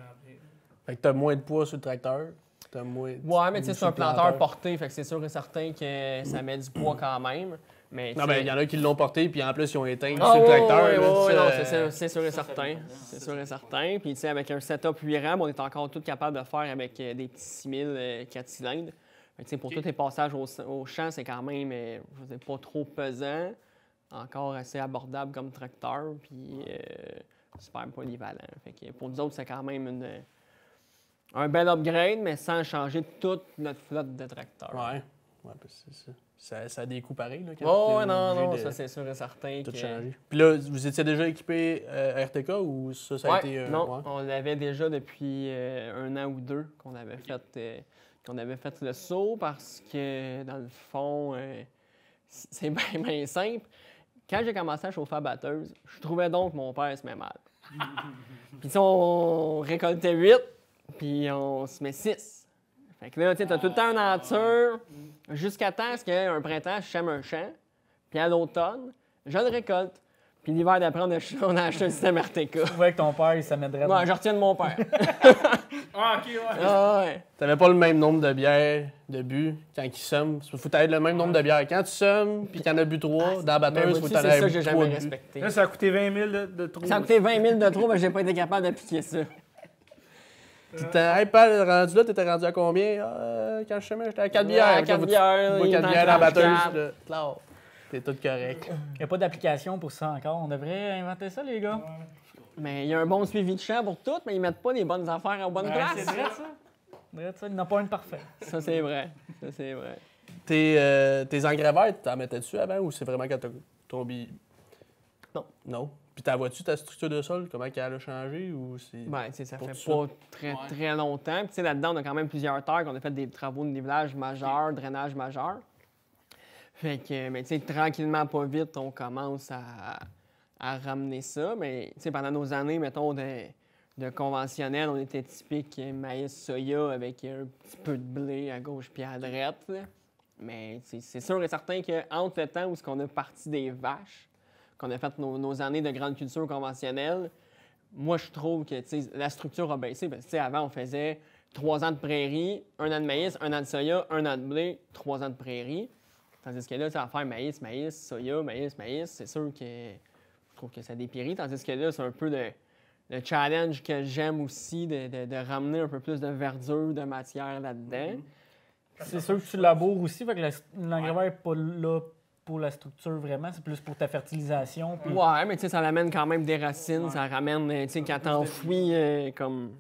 Fait que t'as moins de poids sur le tracteur. T'as moins. Ouais, mais tu sais, c'est sur un le planteur porté, fait que c'est sûr et certain que ça met du poids quand même. Mais, Non, ben, il y en a qui l'ont porté, puis en plus, ils ont éteint Ah, sur le ouais, tracteur. ouais, là, ouais, ça, non, c'est sûr et certain. C'est sûr et certain. Puis, tu sais, avec un setup 8 rames, on est encore tout capable de faire avec des petits 6000 4 cylindres. Fait que, tu sais, pour tous les passages au champ, c'est quand même, je veux dire, pas trop pesant, encore assez abordable comme tracteur, puis super polyvalent. Fait que pour nous autres, c'est quand même un bel upgrade, mais sans changer toute notre flotte de tracteurs. Ouais. Ouais, parce que c'est ça. Ça a des coûts pareils, là. Oh, t'es non, obligé non, de ça c'est sûr et certain. tout que- changer. Puis là, vous étiez déjà équipé RTK ou ça a Ouais, été. non, ouais? on l'avait déjà depuis 1 an ou 2 qu'on avait fait le saut parce que, dans le fond, c'est bien simple. Quand j'ai commencé à chauffer à batteuse, je trouvais donc que mon père se met mal. Puis tu sais, on récoltait 8, puis on se met 6. Fait que là, tu sais, t'as tout le temps une nature jusqu'à temps qu'un printemps, je sème un champ, puis à l'automne, je le récolte. Puis l'hiver d'après, on a acheté un système RTK. Tu vois que ton père, il s'amènerait. Ouais, je retiens de mon père. Ah, ok, ouais. Ah ouais. T'avais pas le même nombre de bières de but quand il somme. Il faut t'aider le même nombre de bières. Quand tu sommes, puis qu'il y en a bu 3, dans la Ben, batteuse, moi il faut aussi, t'en c'est ça aies que j'ai bu 3 jamais de but. respecté. Là, ça a coûté 20 000 de trop. Ça a coûté 20 000 de trop, mais j'ai pas été capable d'appliquer ça. Puis hey, Paul, rendu là, t'étais rendu à combien? Quand je semais, j'étais à 4 bières. À 4 bières, Tu bois il est 4 en bières dans la 34. batteuse. là. Claro. T'es tout correct. Il n'y a pas d'application pour ça encore. On devrait inventer ça, les gars. Mais il y a un bon suivi de champ pour tout, mais ils mettent pas les bonnes affaires aux bonnes places. C'est vrai, ça. Vrai, ça. Il n'y en a pas un de parfait. Ça, c'est vrai. Ça, c'est vrai. Tes engrais verts, t'en mettais dessus avant ou c'est vraiment quand t'as tombé? Non. Non. Puis ta vois-tu ta structure de sol, comment elle a changé ou c'est. Ben, tu sais, ça Pour fait tout pas très longtemps. Puis, tu sais, là-dedans, on a quand même plusieurs terres qu'on a fait des travaux de nivelage majeur, drainage majeur. Fait que, mais tu sais, tranquillement, pas vite, on commence à ramener ça. Mais, tu sais, pendant nos années, mettons, de conventionnel, on était typique maïs soya avec un petit peu de blé à gauche puis à droite. Là. Mais c'est sûr et certain qu'entre le temps où on a parti des vaches, qu'on a fait nos années de grande culture conventionnelle, moi, je trouve que tu sais, la structure a baissé. Parce que tu sais, avant, on faisait 3 ans de prairie, 1 an de maïs, 1 an de soya, 1 an de blé, 3 ans de prairie. Tandis que là, tu vas faire maïs, soya, maïs, c'est sûr que je trouve que ça dépérit. Tandis que là, c'est un peu le challenge que j'aime aussi de ramener un peu plus de verdure, de matière là-dedans. C'est sûr que tu laboures aussi, fait que l'engrais vert n'est pas là pour la structure vraiment, c'est plus pour ta fertilisation. Puis... Ouais, mais tu sais, ça amène quand même des racines, ça ramène, tu sais, quand t'enfouis comme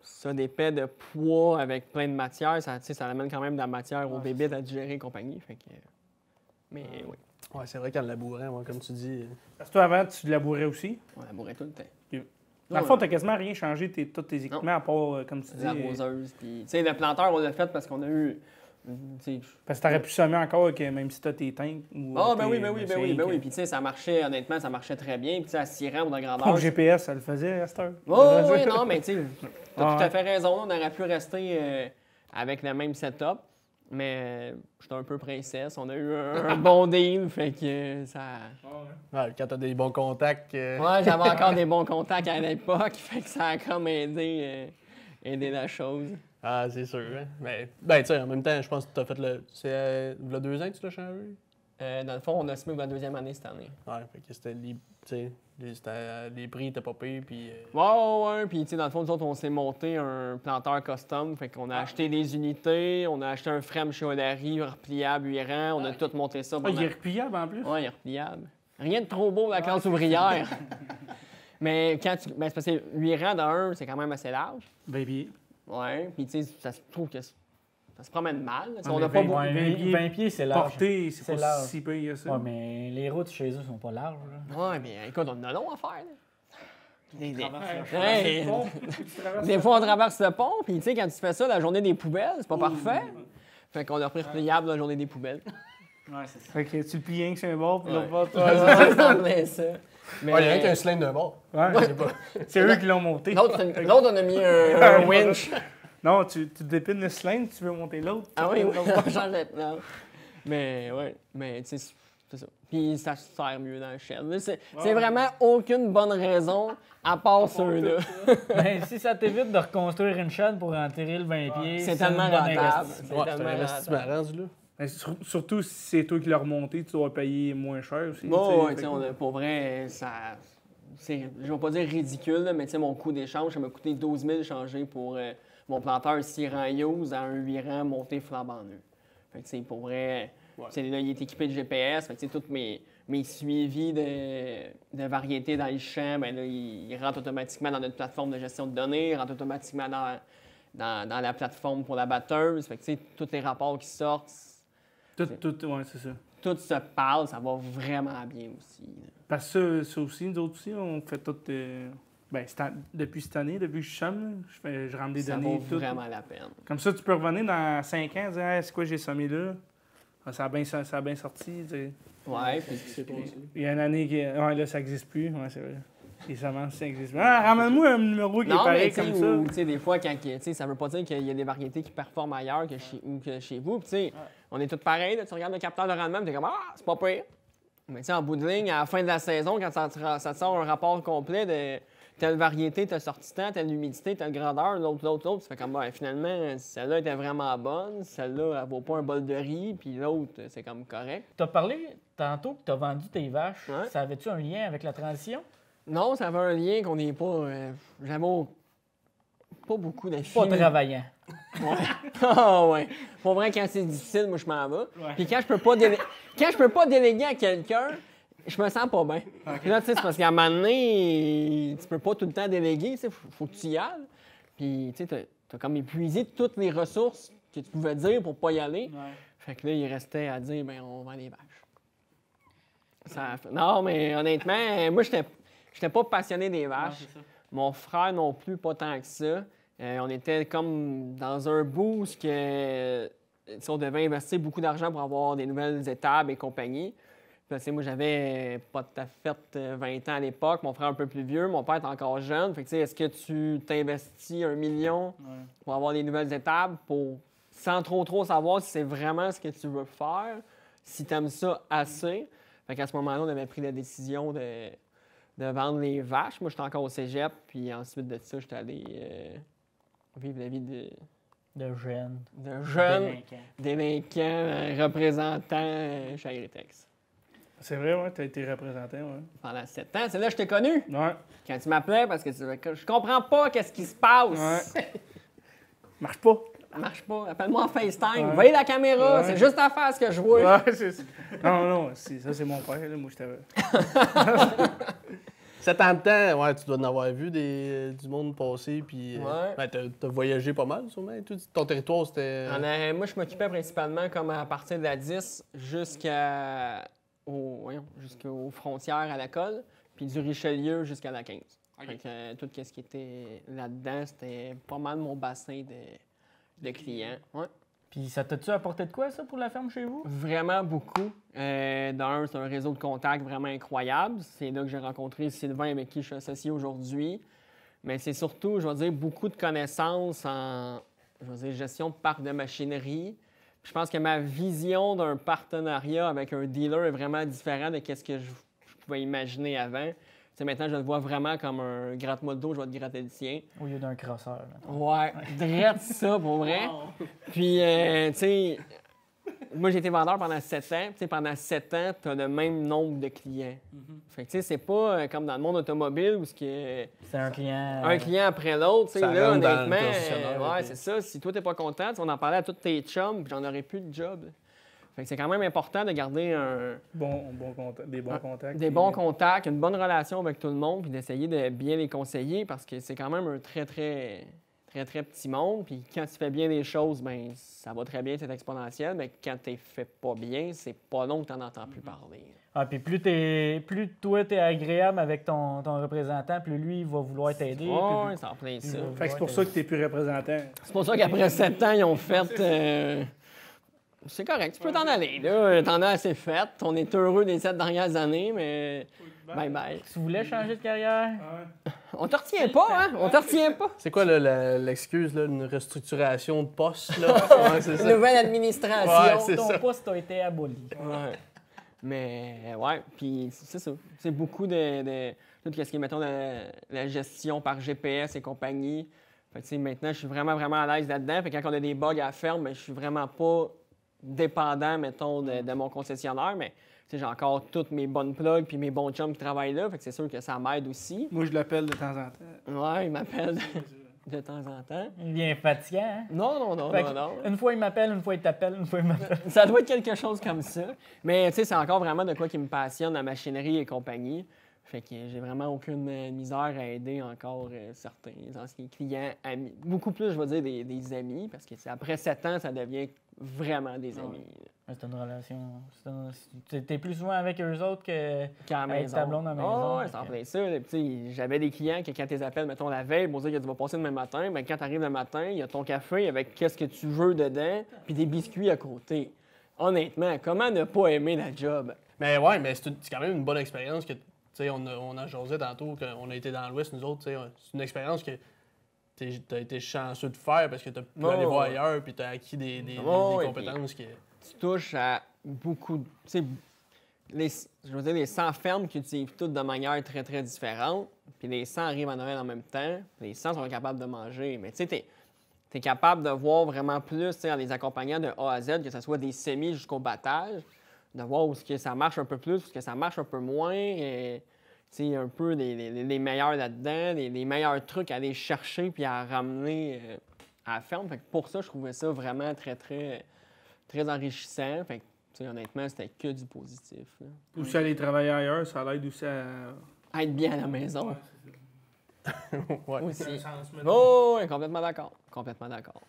ça, des pets de poids avec plein de matière, ça, tu sais, ça amène quand même de la matière aux bébés à digérer et compagnie. Fait que... Mais oui, Ouais, c'est vrai qu'en labourant, moi, comme tu dis. Parce que toi, avant, tu labourais aussi. on labourait tout le temps. Dans le fond, t'as quasiment rien changé, tous tes équipements, à part, comme tu dis... L'arroseuse, puis tu sais, le planteur, on l'a fait parce qu'on a eu... tu sais, Parce que t'aurais pu semer encore, même si t'as tes tanks. Ou, Ah, ben tes- oui, ben oui, ben oui, ben oui. tes- Puis tu sais, ça marchait, honnêtement, ça marchait très bien. Puis tu sais, à 6 rangs ou de grandeur. Pompe GPS, ça le faisait à cette heure. Oh, oui, non, mais tu sais, t'as Ah, tout à ouais. fait raison. On aurait pu rester avec le même setup. Mais j'étais un peu princesse. On a eu un bon deal, fait que ça... Ouais, quand t'as des bons contacts. Ouais, j'avais encore des bons contacts à l'époque, fait que ça a comme aidé la chose. Ah, c'est sûr. Hein? Mais, ben, tu sais, en même temps, je pense que t'as fait le. C'est il y a 2 ans que tu l'as changé? Dans le fond, on a semé pour la 2e année cette année. Ouais, fait que c'était. Tu sais, les prix étaient pas pires, puis. Ouais. Puis, tu sais, dans le fond, nous autres, on s'est monté un planteur custom. Fait qu'on a acheté des unités, on a acheté un frame chez O'Larry, repliable, 8 rangs. On a tout monté ça. Ah, il est repliable en plus. Ouais, il est repliable. Rien de trop beau, la classe ouvrière. Mais quand tu. Ben, c'est parce que 8 rangs d'un, c'est quand même assez large. Baby. Ouais. Puis, tu sais, ça se trouve que ça se promène mal. Tu sais, Ah, on mais n'a pas 20 beaucoup. pieds. 20 pieds, c'est large. Porté, c'est C'est pas large. si pire que ça. Ouais, mais les routes chez eux sont pas larges. Là. Ouais, mais écoute, on en a long à faire. Là. Ouais, Hey. Des fois, on traverse le pont, puis tu sais, quand tu fais ça, la journée des poubelles, c'est pas parfait. Fait qu'on a repris repliable la journée des poubelles. Ouais, c'est ça. Fait que tu le plies rien que sur un bord, puis l'autre bord, tu Ouais, ça semblait ça. Mais Ouais, il y a rien qu'un cylindre de bord. Ouais, c'est eux qui l'ont monté. l'autre, on a mis un winch. Non, tu dépines le cylindre, tu veux monter l'autre. Ah oui, tu oui, dépines l'autre. on change de plan. Mais ouais, mais tu sais, c'est ça. Puis ça se sert mieux dans le shed. Là, c'est vraiment aucune bonne raison à part ceux-là. Ben, si ça t'évite de reconstruire une chaîne pour enterrer le 20 pieds, C'est tellement une bonne rentable. investissement. Ouais, c'est un investissement rendu là. Mais surtout si c'est toi qui l'as remonté, tu dois payer moins cher aussi. Bon, tu sais. pour vrai, ça. Je vais pas dire ridicule, là, mais tu sais, mon coût d'échange, ça m'a coûté 12 000 changer pour mon planteur 6 rangs use à un 8 rangs monté flambant neuf. Fait que, tu sais, pour vrai, tu sais, là, il est équipé de GPS. Fait que, tu sais, tous mes suivis de variétés dans le champ, ben là, ils rentrent automatiquement dans notre plateforme de gestion de données, ils rentrent automatiquement dans la plateforme pour la batteuse. Fait que, tu sais, tous les rapports qui sortent, Ouais, c'est ça. tout se parle, ça va vraiment bien aussi. Là. Parce que ça aussi, nous autres aussi, on fait tout. Ben, depuis cette année, depuis que je somme, je rentre des Ça données. vaut Tout. vraiment la peine. Comme ça, tu peux revenir dans 5 ans et dire hey, c'est quoi j'ai sommé là? Ah, ça a bien sorti. Tu sais. Ouais, puis Il y a une année qui. Ouais, là, ça n'existe plus. Ouais, c'est vrai. Les semences, ça n'existe plus. Ah, ramène-moi un numéro qui est non, mais pareil tu sais, comme ça. ou, tu sais, des fois, quand, tu sais, ça veut pas dire qu'il y a des variétés qui performent ailleurs que chez vous. Puis, tu sais, on est tous pareils. Là, tu regardes le capteur de rendement, tu es comme, ah, c'est pas pire. Mais, tu sais, en bout de ligne, à la fin de la saison, quand ça te sort un rapport complet de telle variété, telle sortie temps, telle humidité, telle grandeur, l'autre, tu fais comme, ben, finalement, celle-là était vraiment bonne, celle-là, elle vaut pas un bol de riz, puis l'autre, c'est comme correct. Tu as parlé tantôt que tu as vendu tes vaches. Ouais. Ça avait-tu un lien avec la transition? Non, ça avait un lien qu'on n'est pas. J'avais pas beaucoup Pas d'affinités. travaillant. Ouais. Ah ouais. Pour vrai, quand c'est difficile, moi, je m'en vais. Ouais. Puis quand je peux pas déléguer à quelqu'un, je me sens pas bien. Puis là, tu sais, c'est parce qu'à un moment donné, tu peux pas tout le temps déléguer, tu sais, faut que tu y ailles. Puis, tu sais, t'as comme épuisé toutes les ressources que tu pouvais dire pour pas y aller. Fait que là, il restait à dire, ben on vend les vaches. Non, mais honnêtement, moi, j'étais pas passionné des vaches. Mon frère non plus, pas tant que ça. On était comme dans un boost que si on devait investir beaucoup d'argent pour avoir des nouvelles étables et compagnie. Puis, tu sais, moi, j'avais pas tout à fait 20 ans à l'époque. Mon frère un peu plus vieux. Mon père est encore jeune. Fait que, tu sais, est-ce que tu t'investis 1 million pour avoir des nouvelles étables sans trop savoir si c'est vraiment ce que tu veux faire, si tu aimes ça assez? Fait qu'à ce moment-là, on avait pris la décision de vendre les vaches. Moi, j'étais encore au cégep, puis ensuite de ça, j'étais allé vivre la vie De jeunes. de jeune Délinquants. délinquant représentant chez Agritex. C'est vrai, ouais, t'as été représentant, ouais. Pendant 7 ans, c'est là que je t'ai connu. Ouais. Quand tu m'appelais, parce que je comprends pas qu'est-ce qui se passe. Ouais. Marche pas. Ça marche pas. Appelle-moi en FaceTime. Ouais. Voyez la caméra, Ouais. c'est juste à faire ce que je vois. Ouais, c'est ça. Non, ça, c'est mon père. Là. Moi, j'étais. 7 ans de temps, ouais, tu dois en avoir vu du monde passer, puis Ouais. ben, t'as voyagé pas mal, sûrement. Ton territoire, c'était... Moi, je m'occupais principalement comme à partir de la 10 jusqu'aux frontières à la Colle, puis du Richelieu jusqu'à la 15. Fait que, tout ce qui était là-dedans, c'était pas mal mon bassin de clients. Ouais. Puis ça t'a-tu apporté de quoi, ça, pour la ferme chez vous? Vraiment beaucoup. D'un, c'est un réseau de contacts vraiment incroyable. C'est là que j'ai rencontré Sylvain, avec qui je suis associé aujourd'hui. Mais c'est surtout, je vais dire, beaucoup de connaissances en gestion de parc de machinerie. Puis je pense que ma vision d'un partenariat avec un dealer est vraiment différente de ce que je pouvais imaginer avant. T'sais, maintenant, je le vois vraiment comme un gratte-moi le dos, je vais te gratter le tien. Au lieu d'un crosseur. Là. Ouais, drette ça, pour vrai. Puis, tu sais, moi, j'ai été vendeur pendant 7 ans. Tu sais, pendant 7 ans, tu as le même nombre de clients. Fait que, tu sais, c'est pas comme dans le monde automobile où C'est un client... un client après l'autre. Tu sais, Ça là, rentre dans le honnêtement, concessionnaire, ouais, puis- c'est ça. Si toi, t'es pas content, tu vas en parler à tous tes chums, puis j'en aurais plus de job. Fait que c'est quand même important de garder Des bons contacts. des bons contacts, une bonne relation avec tout le monde, puis d'essayer de bien les conseiller parce que c'est quand même un très petit monde. Puis quand tu fais bien les choses, ben ça va très bien, c'est exponentiel. Mais quand tu fais pas bien, c'est pas long que tu n'en entends plus parler. Ah, puis plus toi, t'es agréable avec ton représentant, plus lui, il va vouloir t'aider. Ouais, plus- c'est en plein ça. Fait que c'est pour ça que t'es plus représentant. C'est pour ça qu'après 7 ans, ils ont fait... C'est correct, tu peux t'en aller. Là. T'en as assez fait. On est heureux des 7 dernières années, mais bye-bye. Tu voulais changer de carrière? On te retient pas, hein? On te retient pas. C'est quoi là, l'excuse, là, une restructuration de poste, là? Ouais, c'est ça. Nouvelle administration. Ouais, c'est Ton ça. poste a été aboli. Ouais. Mais ouais, puis c'est ça. C'est beaucoup de tout ce qui est, mettons, la gestion par GPS et compagnie. Fait que, tu sais, maintenant, je suis vraiment, vraiment à l'aise là-dedans. Fait que quand on a des bugs à la ferme, ben, je suis vraiment pas dépendant, mettons, de mon concessionnaire. Mais tu sais, j'ai encore toutes mes bonnes plugs puis mes bons chums qui travaillent là. Fait que c'est sûr que ça m'aide aussi. Moi, je l'appelle de temps en temps. Ouais, il m'appelle de temps en temps. Il devient fatigant, hein? Non, Fait que Une fois, il m'appelle, une fois, il t'appelle, une fois, il m'appelle. Ça doit être quelque chose comme ça. Mais tu sais, c'est encore vraiment de quoi qui me passionne, la machinerie et compagnie. Fait que j'ai vraiment aucune misère à aider encore certains anciens clients, amis. Beaucoup plus, je vais dire, des amis, parce que après 7 ans, ça devient vraiment des amis. C'est une relation. T'es plus souvent avec eux autres que. Qu'à la Avec maison. ta blonde à la maison, Ouais, c'est en plein ça. Là. Puis, tu sais, j'avais des clients que quand tu les appelles, mettons la veille, pour dire que tu vas passer demain matin, ben, quand tu arrives le matin, il y a ton café avec qu'est-ce que tu veux dedans, puis des biscuits à côté. Honnêtement, comment ne pas aimer la job? Mais ouais, mais c'est quand même une bonne expérience que, tu sais, on a jasé tantôt qu'on a été dans l'Ouest, nous autres, tu sais, c'est une expérience que t'as été chanceux de faire parce que t'as pu aller voir ailleurs puis t'as acquis des compétences qui... Tu touches à beaucoup... Tu sais, je veux dire, les 100 fermes qui utilisent toutes de manière très, très différente, puis les 100 arrivent à Noël en même temps, les 100 sont capables de manger. Mais tu sais, t'es capable de voir vraiment plus, tu sais, en les accompagnant de A à Z, que ce soit des semis jusqu'au battage, de voir où que ça marche un peu plus, où que ça marche un peu moins, et, tu sais, un peu les meilleurs là-dedans, les meilleurs trucs à aller chercher puis à ramener à la ferme. Fait que pour ça, je trouvais ça vraiment très, très, très enrichissant. Fait que, tu sais, honnêtement, c'était que du positif. Là. Aussi aller travailler ailleurs, ça l'aide aussi à... Être bien à la maison. Ouais. Aussi. Oh, oui, complètement d'accord. Complètement d'accord.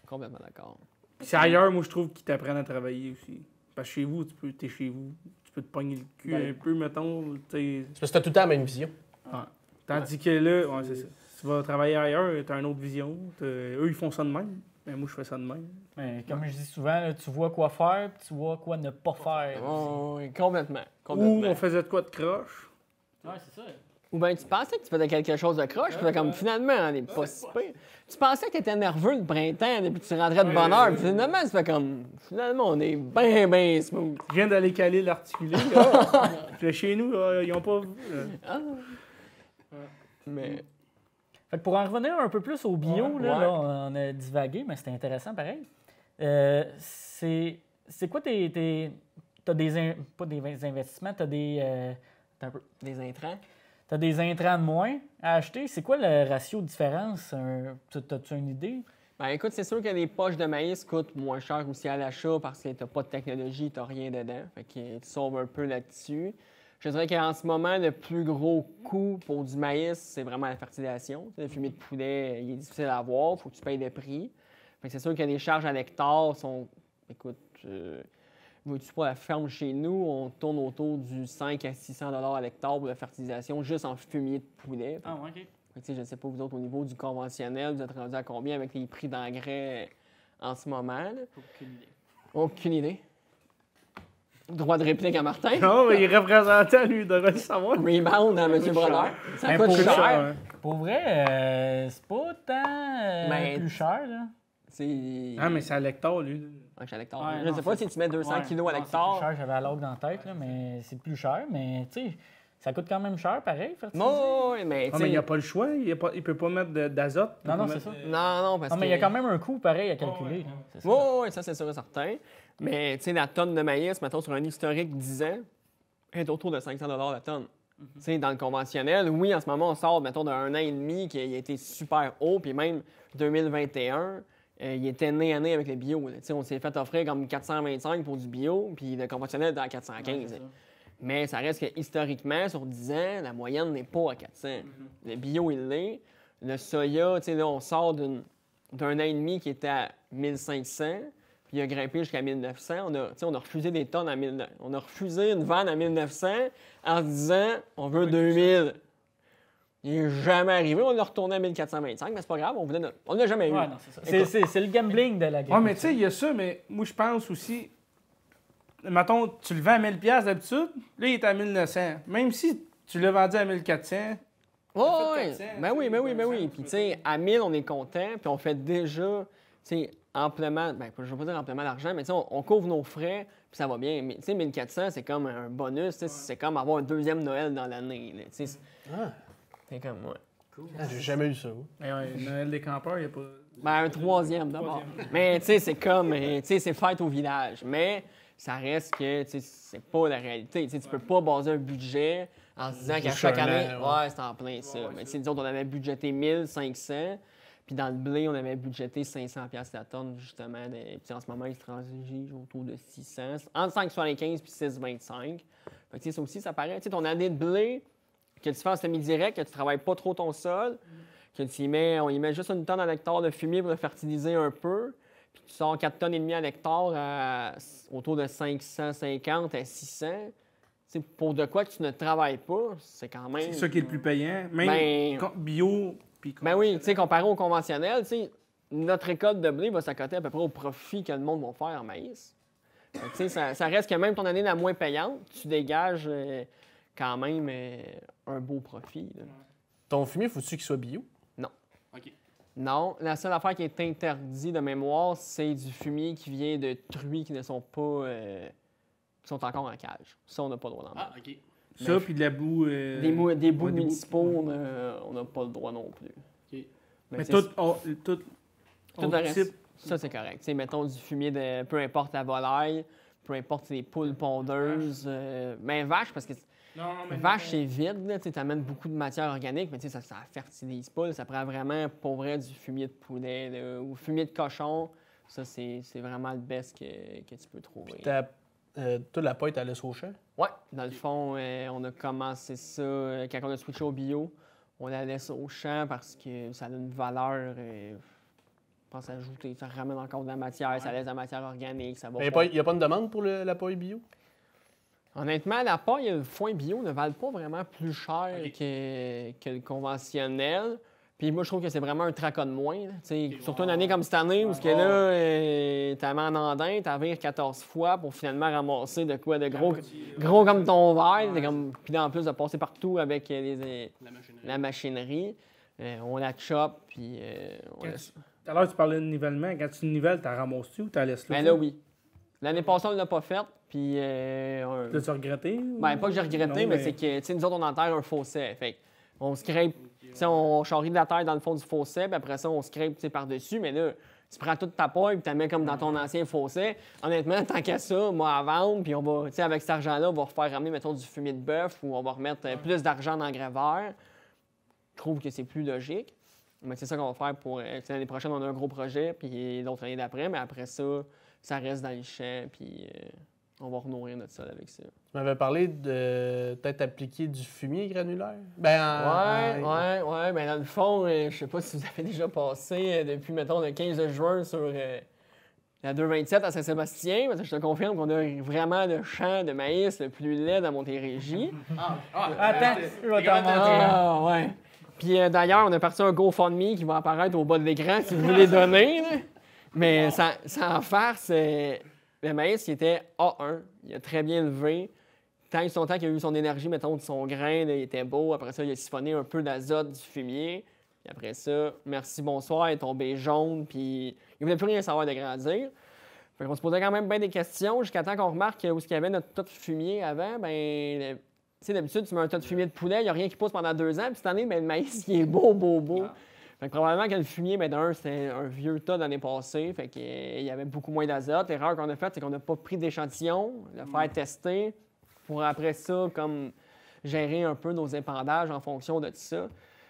Puis c'est ailleurs, moi, je trouve qu'ils t'apprennent à travailler aussi. Parce que chez vous, t'es chez vous. Tu peux te pogner le cul un peu, mettons. Tu sais. C'est parce que t'as tout le temps la même vision. Ouais. Tandis que là, ouais, c'est ça. Si tu vas travailler ailleurs, t'as une autre vision. Eux, ils font ça de même. Mais moi, je fais ça de même. Mais comme je dis souvent, là, tu vois quoi faire, puis tu vois quoi ne pas faire. Oh, oui, complètement. Ou on faisait de quoi de croche. Ouais, c'est ça. Ou bien tu pensais que tu faisais quelque chose de croche, puis comme finalement, on n'est pas si pire. Tu pensais que tu étais nerveux le printemps, puis tu rentrais de bonne heure, puis finalement, tu fais comme. Finalement, on est bien, bien smooth. Je viens d'aller caler l'articulé. Là. Puis chez nous, ils n'ont pas. Mais. Fait que pour en revenir un peu plus au bio, Ouais. là, on a divagué, mais c'était intéressant pareil. C'est quoi t'as pas des investissements, t'as des... attends un peu. Des intrants. T'as des intrants de moins à acheter. C'est quoi le ratio de différence? T'as-tu une idée? Ben écoute, c'est sûr que les poches de maïs coûtent moins cher aussi à l'achat parce que t'as pas de technologie, t'as rien dedans. Fait que tu sauves un peu là-dessus. Je dirais qu'en ce moment, le plus gros coût pour du maïs, c'est vraiment la fertilisation. Le fumier de poulet, il est difficile à avoir, il faut que tu payes des prix. Fait que c'est sûr que les charges à l'hectare sont... Écoute, vois-tu pas la ferme chez nous, on tourne autour du 5 à 600 $ à l'hectare pour la fertilisation, juste en fumier de poulet. Ah, ouais, OK. Fait que, je ne sais pas, vous autres, au niveau du conventionnel, vous êtes rendu à combien avec les prix d'engrais en ce moment? Là? Aucune idée. Aucune idée. Droit de réplique à Martin. Non, mais il est représentant, lui, il devrait le savoir. Rebound à M. Brodeur. Ça Ben, coûte pour cher. ça, Pour vrai, c'est pas tant Ben, plus cher, là. C'est... Ah, mais c'est à l'hectare, lui. Ouais, je suis à l'hectare. Ouais, je ne non, sais pas c'est- si tu mets 200 kilos à Non, l'hectare. c'est plus cher, j'avais la log dans la tête, là, mais c'est plus cher. Mais, tu sais, ça coûte quand même cher, pareil, fertiliser. Non, mais Ah, tu mais il n'y a sais... pas le choix. Il peut pas mettre d'azote. il peut Non, non, pas c'est ça. mettre, Non, parce Non, que... mais il y a quand même un coût pareil à calculer. là. C'est ça. Oui, ça, c'est sûr et certain. Mais, tu sais, la tonne de maïs, mettons, sur un historique 10 ans, est autour de 500 $ la tonne. Tu sais, dans le conventionnel, oui, en ce moment, on sort, mettons, d'un an et demi qui a été super haut, puis même 2021, il était nez à nez avec le bio. Là. Tu sais, on s'est fait offrir comme 425 pour du bio, puis le conventionnel est à 415. Ouais, c'est ça. Mais ça reste que historiquement, sur 10 ans, la moyenne n'est pas à 400. Le bio, il l'est. Le soya, tu sais, là, on sort d'un an et demi qui était à 1500, puis il a grimpé jusqu'à 1900. On a refusé des tonnes à 1900. On a refusé une vanne à 1900 en se disant on veut 2000. Il n'est jamais arrivé. On l'a retourné à 1425, mais c'est pas grave, on l'a jamais eu. Ouais, non, c'est ça. C'est le gambling de la game. Ouais, mais tu sais, il y a ça, mais moi, je pense aussi. Mettons, tu le vends à 1000$ d'habitude, là, il est à 1900. Même si tu l'as vendu à 1400. Oui, fait 400, ben oui, ben oui, ben oui. tu Puis, peux tu sais, à 1000, on est content, puis on fait déjà, tu sais, amplement, ben, je ne veux pas dire amplement d'argent, mais tu sais, on couvre nos frais, puis ça va bien. Mais, tu sais, 1400, c'est comme un bonus, tu sais, c'est comme avoir un deuxième Noël dans l'année, là, tu sais. Ah, C'est comme, ouais. j'ai jamais eu ça. moi. Eh ouais, Noël des campeurs, il n'y a pas. Ben, un troisième d'abord. Mais, tu sais, c'est comme, tu sais, c'est fête au village. Mais ça reste que, tu sais, c'est pas la réalité. Tu sais, tu peux pas baser un budget en se disant qu'à Juste chaque un année, an, ouais, c'est en plein ça. Mais tu sais, nous autres, on avait budgété 1500, puis dans le blé, on avait budgété 500$ la tonne, justement. Puis en ce moment, il se transige autour de 600, entre 5,75 puis 6,25. Fait que, tu sais, ça aussi, ça paraît. Tu sais, ton année de blé, que tu fais en semi-direct, que tu travailles pas trop ton sol, que on y met juste une tonne à l'hectare de fumier pour le fertiliser un peu, puis tu sors 4,5 tonnes à l'hectare autour de 550 à 600. T'sais, pour de quoi que tu ne travailles pas, c'est quand même... C'est ça qui est le plus payant. Même Ben- bio. Puis Ben oui, tu sais, comparé au conventionnel, tu sais, notre récolte de blé va s'accoter à peu près au profit que le monde va faire en maïs. Fait que, tu sais, ça reste que même ton année la moins payante, tu dégages quand même un beau profit. Là. Ton fumier, faut-tu qu'il soit bio? Non, la seule affaire qui est interdite de mémoire, c'est du fumier qui vient de truies qui ne sont pas... qui sont encore en cage. Ça, on n'a pas le droit d'en mettre. OK. Ça, puis de la boue. Des bouts ouais, des municipaux, on n'a pas le droit non plus. OK. Mais Mais tu sais, tout tout le reste, ça, c'est correct. Tu sais, mettons du fumier de peu importe la volaille, peu importe les poules pondeuses, mais vache, parce que Non, vache, c'est vide, tu amènes beaucoup de matière organique, mais tu sais, ça fertilise pas. Là, ça prend vraiment, pour vrai, du fumier de poulet là, ou fumier de cochon. Ça, c'est vraiment le best que tu peux trouver. Toute la paille, t'as laissé au champ? Ouais, dans le fond, on a commencé ça quand on a switché au bio. On la laisse au champ parce que ça a une valeur, je pense, ajoutée. Ça ramène encore de la matière, ça laisse de la matière organique, ça va Il pas- n'y a pas une demande pour la paille bio? Honnêtement, la paille et le foin bio ne valent pas vraiment plus cher que le conventionnel. Puis moi, je trouve que c'est vraiment un tracas de moins. Là. Surtout une année comme cette année où ce que là, t'as mis en andin, t'as viré 14 fois pour finalement ramasser de quoi de gros comme ton verre. Puis en plus de passer partout avec la machinerie. On la chope, puis on laisse... Tout à l'heure, tu parlais de nivellement. Quand tu nivelles, t'as ramassé ou t'as laissé là? Ben là, oui. L'année passée, on ne l'a pas faite, puis... L'as-tu regretté? Ben, pas que j'ai regretté, Non, mais c'est que, tu sais, nous autres, on enterre un fossé. Fait on scrape, tu sais, on charrie de la terre dans le fond du fossé, puis après ça, on scrape, tu sais, par-dessus. Mais là, tu prends toute ta paille, puis tu la mets comme dans ton ancien fossé. Honnêtement, tant qu'à ça, moi, à vendre, puis on va, tu sais, avec cet argent-là, on va refaire ramener, mettons, du fumier de bœuf, ou on va remettre plus d'argent dans le vert. Je trouve que c'est plus logique. Mais c'est ça qu'on va faire pour... l'année prochaine, on a un gros projet, puis l'autre année d'après, mais après ça, ça reste dans les champs, puis on va renourrir notre sol avec ça. Tu m'avais parlé de peut-être appliquer du fumier granulaire? Ouais. Ben dans le fond, je sais pas si vous avez déjà passé depuis, mettons, le 15 juin sur la 227 à Saint-Sébastien. Parce que je te confirme qu'on a vraiment le champ de maïs le plus laid dans Montérégie. Attends, je vais t'en montrer. Ah, ouais. Puis d'ailleurs, on a parti un GoFundMe qui va apparaître au bas de l'écran si vous voulez donner. Là. Mais sans farce, le maïs, il était A1. Il a très bien levé. Tant qu'il a eu son énergie, mettons, de son grain, là, il était beau. Après ça, il a siphonné un peu d'azote du fumier. Puis après ça, merci, bonsoir, il est tombé jaune. Puis il ne voulait plus rien savoir de grandir. Fait qu'on se posait quand même bien des questions jusqu'à temps qu'on remarque où il y avait notre tas de fumier avant. Ben, tu sais, d'habitude, tu mets un tas de fumier de poulet, il n'y a rien qui pousse pendant 2 ans. Puis cette année, ben, le maïs, il est beau. Fait que probablement que le fumier, ben, d'un, c'était un vieux tas l'année passée. Fait qu'il y avait beaucoup moins d'azote. L'erreur qu'on a faite, c'est qu'on n'a pas pris d'échantillon, le faire tester, pour après ça, comme gérer un peu nos épandages en fonction de tout ça.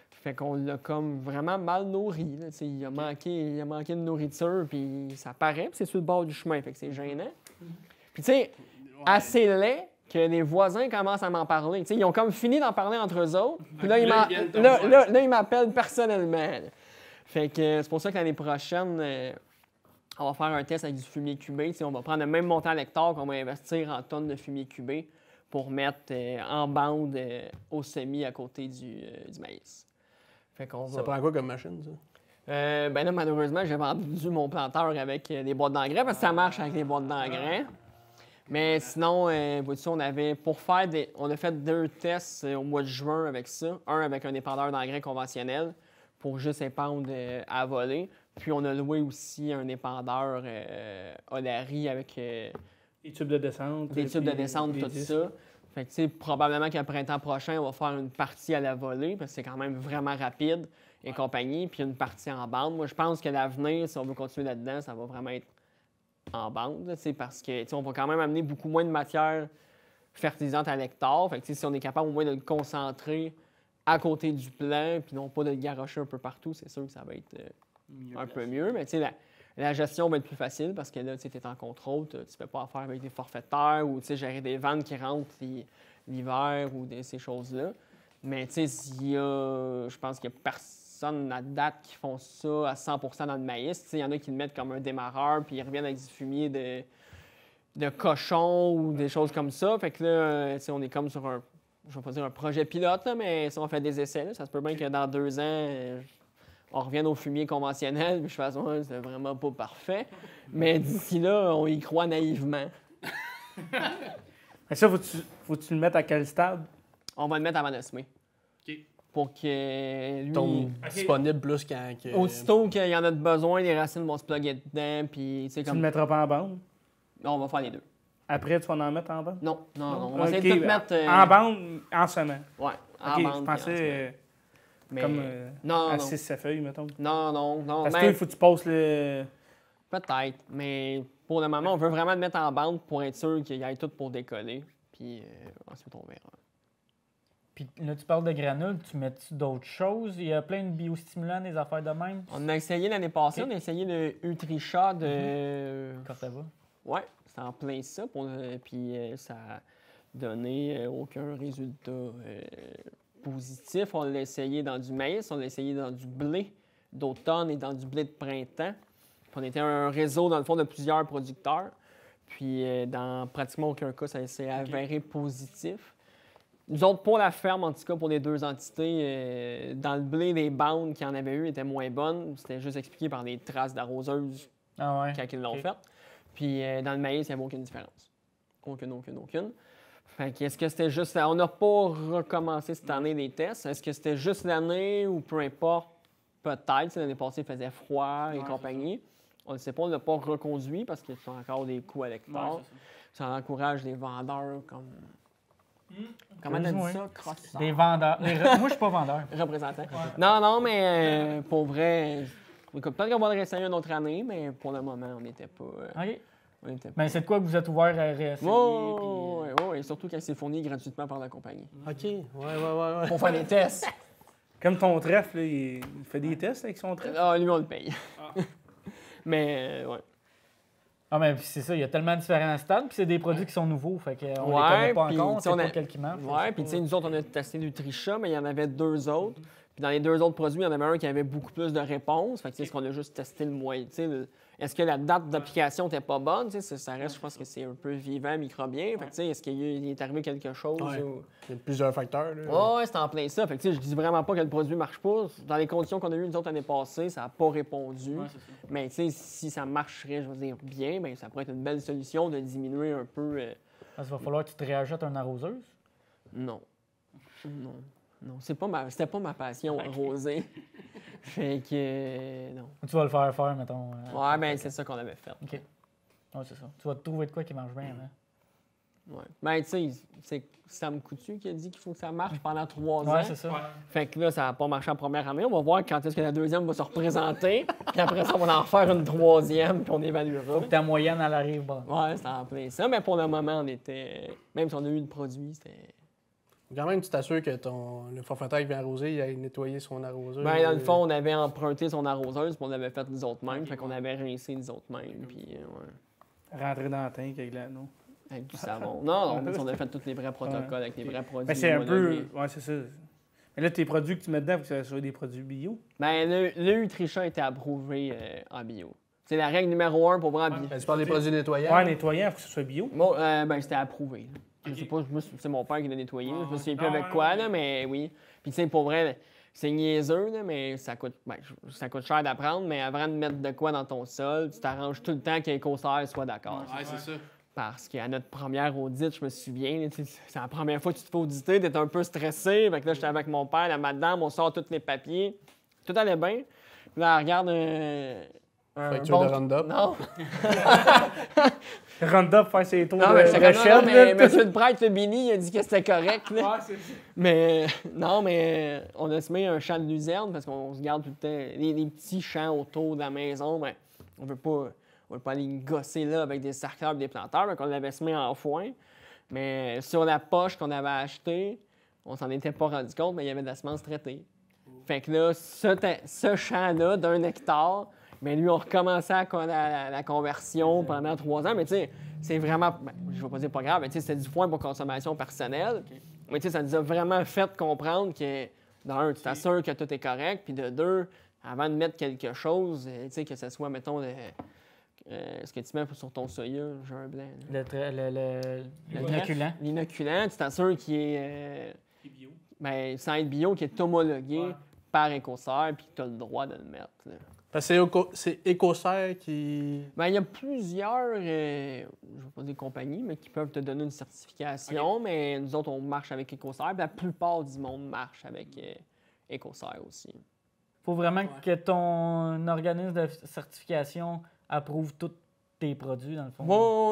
Fait qu'on l'a comme vraiment mal nourri. Là. Il a manqué de nourriture, puis ça paraît, puis c'est sur le bord du chemin. Fait que c'est gênant. Puis tu sais, assez laid que les voisins commencent à m'en parler. T'sais, ils ont comme fini d'en parler entre eux autres. Puis là, ils m'appellent personnellement. Là. Fait que c'est pour ça que l'année prochaine, on va faire un test avec du fumier cubé. T'sais, on va prendre le même montant à l'hectare qu'on va investir en tonnes de fumier cubé pour mettre en bande au semis à côté du maïs. Fait qu'on va... Ça prend quoi comme machine, ça? Ben là, malheureusement, j'ai vendu mon planteur avec des boîtes d'engrais parce que ça marche avec les boîtes d'engrais. Mais sinon, vois-tu, on a fait 2 tests au mois de juin avec ça. Un avec un épandeur d'engrais conventionnel pour juste épandre à voler. Puis on a loué aussi un épandeur Olari avec des tubes de descente. Tout ça. Fait que, tu sais, probablement qu'à printemps prochain, on va faire une partie à la volée parce que c'est quand même vraiment rapide et compagnie. Puis une partie en bande. Moi, je pense que l'avenir, si on veut continuer là-dedans, ça va vraiment être en bande, là, parce que on va quand même amener beaucoup moins de matière fertilisante à l'hectare. Fait que, si on est capable au moins de le concentrer à côté du plant, puis non pas de le garrocher un peu partout, c'est sûr que ça va être un peu mieux. Mais la gestion va être plus facile parce que là, tu es en contrôle, tu ne fais pas affaire avec des forfaitaires ou gérer des ventes qui rentrent l'hiver ou ces choses-là. Mais je pense qu'il y a personne à date qui font ça à 100% dans le maïs. Il y en a qui le mettent comme un démarreur puis ils reviennent avec du fumier de cochon ou des choses comme ça. Fait que là, on est comme sur je vais pas dire un projet pilote, là, mais si on fait des essais, là, ça se peut bien que dans 2 ans, on revienne au fumier conventionnel, puis je fasse c'est vraiment pas parfait. Mais d'ici là, on y croit naïvement. Mais ça, faut-tu le mettre à quel stade? On va le mettre avant de semer. OK. Pour que lui... Tombe disponible plus quand... Aussitôt qu'il y en a de besoin, les racines vont se plugger dedans, puis... Tu le mettras pas en bande? Non, on va faire les 2. Après, tu vas en mettre en bande? Non. On va essayer de tout mettre... En bande, en semant? Ouais, en OK, bande. Je pensais... Mais... Comme non. à 6 feuilles, mettons. Non. Parce que il faut que tu passes le... Peut-être, mais pour le moment, on veut vraiment le mettre en bande pour être sûr qu'il y ait tout pour décoller. Puis ensuite, on verra. Puis là, tu parles de granules, tu mets-tu d'autres choses? Il y a plein de biostimulants, des affaires de même. On a essayé l'année passée, Okay. on a essayé le Utrisha de... Corteva. Ouais, c'est en plein ça. Puis ça a donné aucun résultat positif. On l'a essayé dans du maïs, on l'a essayé dans du blé d'automne et dans du blé de printemps. Puis on était un réseau, dans le fond, de plusieurs producteurs. Puis dans pratiquement aucun cas, ça s'est avéré positif. Nous autres, pour la ferme, en tout cas, pour les 2 entités, dans le blé, les bandes qu'il y en avait eu étaient moins bonnes. C'était juste expliqué par des traces d'arroseuse quand ils l'ont fait. Puis dans le maïs, il n'y avait aucune différence. Aucune. Fait que est-ce que c'était juste... On n'a pas recommencé cette année les tests. Est-ce que c'était juste l'année ou peu importe? Peut-être. L'année passée, il faisait froid et compagnie. On ne sait pas, on n'a pas reconduit parce qu'il y a encore des coûts à l'hectare. Ça encourage les vendeurs comme... Comment t'as dit ça? Crosseurs. Des vendeurs. Moi, je suis pas vendeur. Représentant. Non, mais pour vrai... Écoute, peut-être qu'on va le réessayer une autre année, mais pour le moment, on n'était pas... OK. On était pas... Mais c'est de quoi que vous êtes ouvert à réessayer? Oui, surtout quand c'est fourni gratuitement par la compagnie. OK, ouais. Pour faire des tests. Comme ton trèfle, là, il fait des tests avec son trèfle. Ah, lui, on le paye. Ah. Mais, ouais. Ah, mais puis c'est ça, il y a tellement de différents stades, puis c'est des produits qui sont nouveaux, fait qu'on les Ouais, connaît pas puis, encore, tu sais, c'est on pas a- quel qui marche. Ouais, puis tu sais, nous autres, on a testé Nutricia, mais il y en avait 2 autres. Puis dans les 2 autres produits, il y en avait un qui avait beaucoup plus de réponses. Fait que, tu sais, est-ce qu'on a juste testé le moyen? Tu sais, est-ce que la date d'application n'était pas bonne? Tu sais, ça reste, je pense que c'est un peu vivant, microbien. Fait que, tu sais, est-ce qu'il est arrivé quelque chose? Ouais. ou- Il y a plusieurs facteurs. Là. Ouais, c'est en plein ça. Fait que, tu sais, je dis vraiment pas que le produit marche pas. Dans les conditions qu'on a eues nous autres l'année passée, ça n'a pas répondu. Ouais, c'est ça. Mais tu sais, si ça marcherait, je veux dire, bien, ben ça pourrait être une belle solution de diminuer un peu. Parce qu'il va falloir que tu te réajoutes une arroseuse. Non. Non. Non. C'était pas ma passion, arroser. Fait que. Non. Ou tu vas le faire, mettons. Ouais, ben c'est ça qu'on avait fait. OK. Ouais, c'est ça. Tu vas te trouver de quoi qui marche bien, hein? Ouais. Ben, tu sais, c'est Sam Coutu qui a dit qu'il faut que ça marche pendant 3 ans. Ouais, c'est ça. Fait que là, ça n'a pas marché en première année. On va voir quand est-ce que la deuxième va se représenter. Puis après ça, on va en faire une 3e, puis on évaluera. Ta moyenne, elle arrive bonne. Ouais, c'était en plein ça. Mais pour le moment, on était. Même si on a eu le produit, c'était. Quand même, tu t'assures que le forfaitaire qui vient arroser, il a nettoyé son arroseur. Ben, dans le fond, on avait emprunté son arroseuse, puis on avait fait les autres mêmes. Fait qu'on avait rincé les autres mêmes. Puis, ouais. Rentrer dans la tank avec l'anneau. Avec du savon. Non, non, on a fait tous les vrais protocoles avec les vrais produits. Mais c'est un peu. homologués. Ouais, c'est ça. Mais là, tes produits que tu mets dedans, il faut que ça soit des produits bio. Ben, le Utrisha a été approuvé en bio. C'est la règle numéro 1 pour vraiment bio. Ben, tu parles des produits nettoyants. Ouais, nettoyant, il faut que ce soit bio. Bon, ben, c'était approuvé. Je sais pas, c'est mon père qui l'a nettoyé. Je me souviens plus avec quoi, là, mais oui. Puis, tu sais, pour vrai, c'est niaiseux, là, mais ça coûte cher d'apprendre. Mais avant de mettre de quoi dans ton sol, tu t'arranges tout le temps qu'Écossaire soit d'accord. Ouais, c'est ça. Parce qu'à notre première audite, je me souviens, là, c'est la première fois que tu te fais auditer, t'es un peu stressé. Fait que là, j'étais avec mon père, la madame, on sort tous les papiers. Tout allait bien. Puis là, elle regarde un Facture de Roundup. Non, Roundup, faire ses tours non, de mais c'est comme recette, non, mais là. monsieur le prêtre, Billy, il a dit que c'était correct. Là. Mais non, mais on a semé un champ de luzerne parce qu'on se garde tout le temps les petits champs autour de la maison. Ben, on veut pas aller gosser là avec des sarcleurs et des planteurs, donc on l'avait semé en foin. Mais sur la poche qu'on avait achetée, on s'en était pas rendu compte, mais il y avait de la semence traitée. Fait que là, ce champ-là d'1 hectare, bien, lui, on recommençait la conversion pendant 3 ans. Mais tu sais, c'est vraiment, ben, je vais pas dire pas grave, mais tu sais, c'était du foin pour consommation personnelle. Mais tu sais, ça nous a vraiment fait comprendre que, d'un, tu t'assures que tout est correct, puis de 2, avant de mettre quelque chose, tu sais, que ce soit, mettons, ce que tu mets sur ton soya, j'ai un blanc. là. L'inoculant. L'inoculant, tu t'assures qu'il est, ben, sans être bio, qu'il est homologué par Écossaire, puis que tu as le droit de le mettre. Là. Parce que c'est Écossaire qui. Ben, il y a plusieurs, je ne vais pas dire compagnies, mais qui peuvent te donner une certification. Mais nous autres, on marche avec Écossaire. Puis la plupart du monde marche avec Écossaire aussi. Faut vraiment que ton organisme de certification approuve tous tes produits, dans le fond.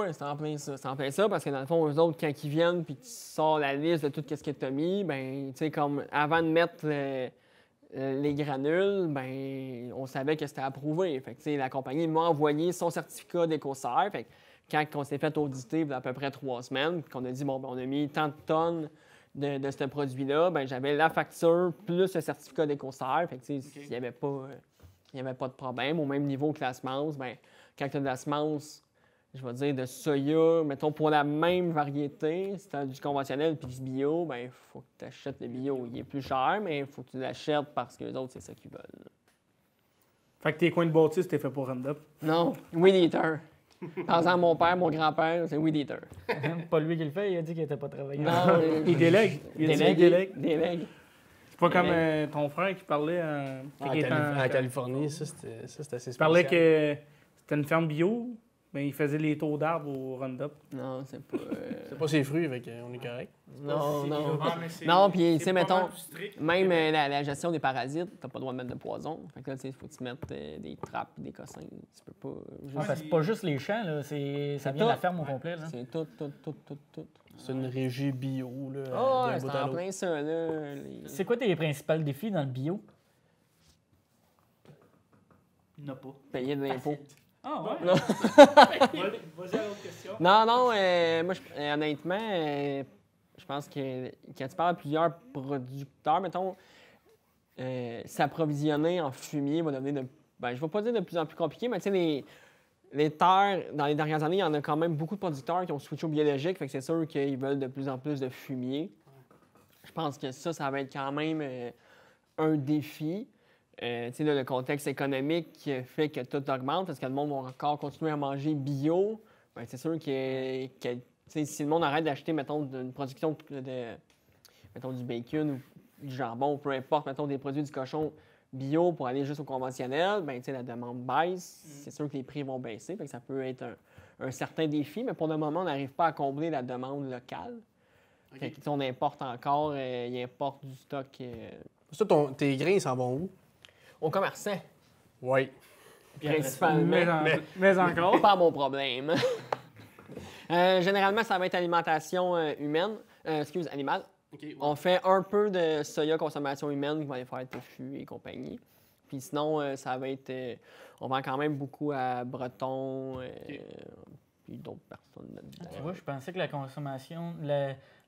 Oui, c'est en plein ça. C'est en plein ça parce que dans le fond, eux autres, quand ils viennent puis tu sors la liste de tout ce que tu as mis, ben, tu sais, comme avant de mettre les granules, ben, on savait que c'était approuvé. Fait que, tu sais, la compagnie m'a envoyé son certificat d'Écossaire. Fait que quand on s'est fait auditer il y a à peu près 3 semaines, puis qu'on a dit, bon, ben, on a mis tant de tonnes de ce produit-là, ben, j'avais la facture plus le certificat d'Écossaire. Fait que, tu sais, il n'y avait pas de problème. Au même niveau que la semence, ben, quand tu as de la semence, je vais dire de soya, mettons pour la même variété, si tu as du conventionnel puis du bio, ben il faut que tu achètes le bio. Il est plus cher, mais il faut que tu l'achètes parce que les autres, c'est ça qu'ils veulent. Fait que tes coins de bâtisse, t'es fait pour Roundup. Non, Weed Eater. Par exemple, mon père, mon grand-père, c'est Weed Eater. Pas lui qui le fait, il a dit qu'il était pas travaillé. Non, Il délègue. Il a dit qu'il délègue. Délègue. C'est pas comme ton frère qui parlait En Californie, ça, c'était assez spécial. Il parlait que c'était une ferme bio, mais il faisait les tours d'arbres au Roundup. Non, c'est pas... C'est pas ses fruits, fait qu'on est correct. Non, non. Ah, mais c'est- Non, puis, tu c'est sais, pas mettons, mal plus strict. même la gestion des parasites, t'as pas le droit de mettre de poison. Fait que là, tu sais, il faut que tu mettes des trappes et des cossins. Tu peux pas... juste- Ah, parce que c'est pas juste les champs, là, ça vient de la ferme au complet. Là. C'est tout. C'est une régie bio, là. Ah, d'un c'est bout à en l'autre. plein ça, là. C'est quoi tes principaux défis dans le bio? Il n'y en a pas. Payer de l'impôt. Ah ouais? Non. Vas-y à l'autre question. Non, moi, honnêtement, je pense que quand tu parles à plusieurs producteurs, mettons, s'approvisionner en fumier va devenir je ne vais pas dire de plus en plus compliqué, mais tu sais, les terres, dans les dernières années, il y en a quand même beaucoup de producteurs qui ont switché au biologique, fait que c'est sûr qu'ils veulent de plus en plus de fumier. Je pense que ça va être quand même un défi. Tu sais, là, le contexte économique fait que tout augmente parce que le monde va encore continuer à manger bio. Ben, c'est sûr que tu sais, si le monde arrête d'acheter, mettons, une production mettons, du bacon ou du jambon, peu importe, mettons, des produits du cochon bio pour aller juste au conventionnel, ben, tu sais, la demande baisse. C'est sûr que les prix vont baisser, fait que ça peut être un certain défi, mais pour le moment, on n'arrive pas à combler la demande locale. Fait que, on importe encore, ils importent du stock. Ça, tes grains, ils s'en vont où? Au commerçant, Oui. principalement. Mais encore. Pas mon problème. Généralement, ça va être alimentation animale. On fait un peu de soya consommation humaine qui va aller faire tofu et compagnie. Puis sinon, ça va être... on vend quand même beaucoup à Breton puis d'autres personnes là-dedans. Tu vois, je pensais que la consommation,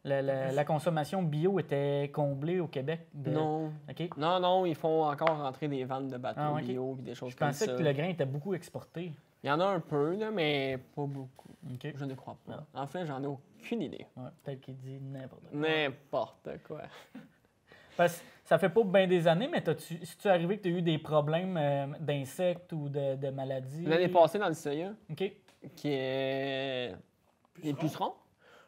la consommation bio était comblée au Québec. Non. OK. Non, ils font encore rentrer des ventes de bateaux OK. bio et des choses Je comme pensais ça. que le grain était beaucoup exporté. Il y en a un peu, là, mais pas beaucoup. OK. Je ne crois pas. En fait, j'en ai aucune idée. Ouais, peut-être qu'il dit n'importe quoi. N'importe quoi. Parce que ça fait pas bien des années, mais c'est-tu arrivé que tu as eu des problèmes d'insectes ou de maladies? L'année passée, dans le soya, OK. qui est les pucerons.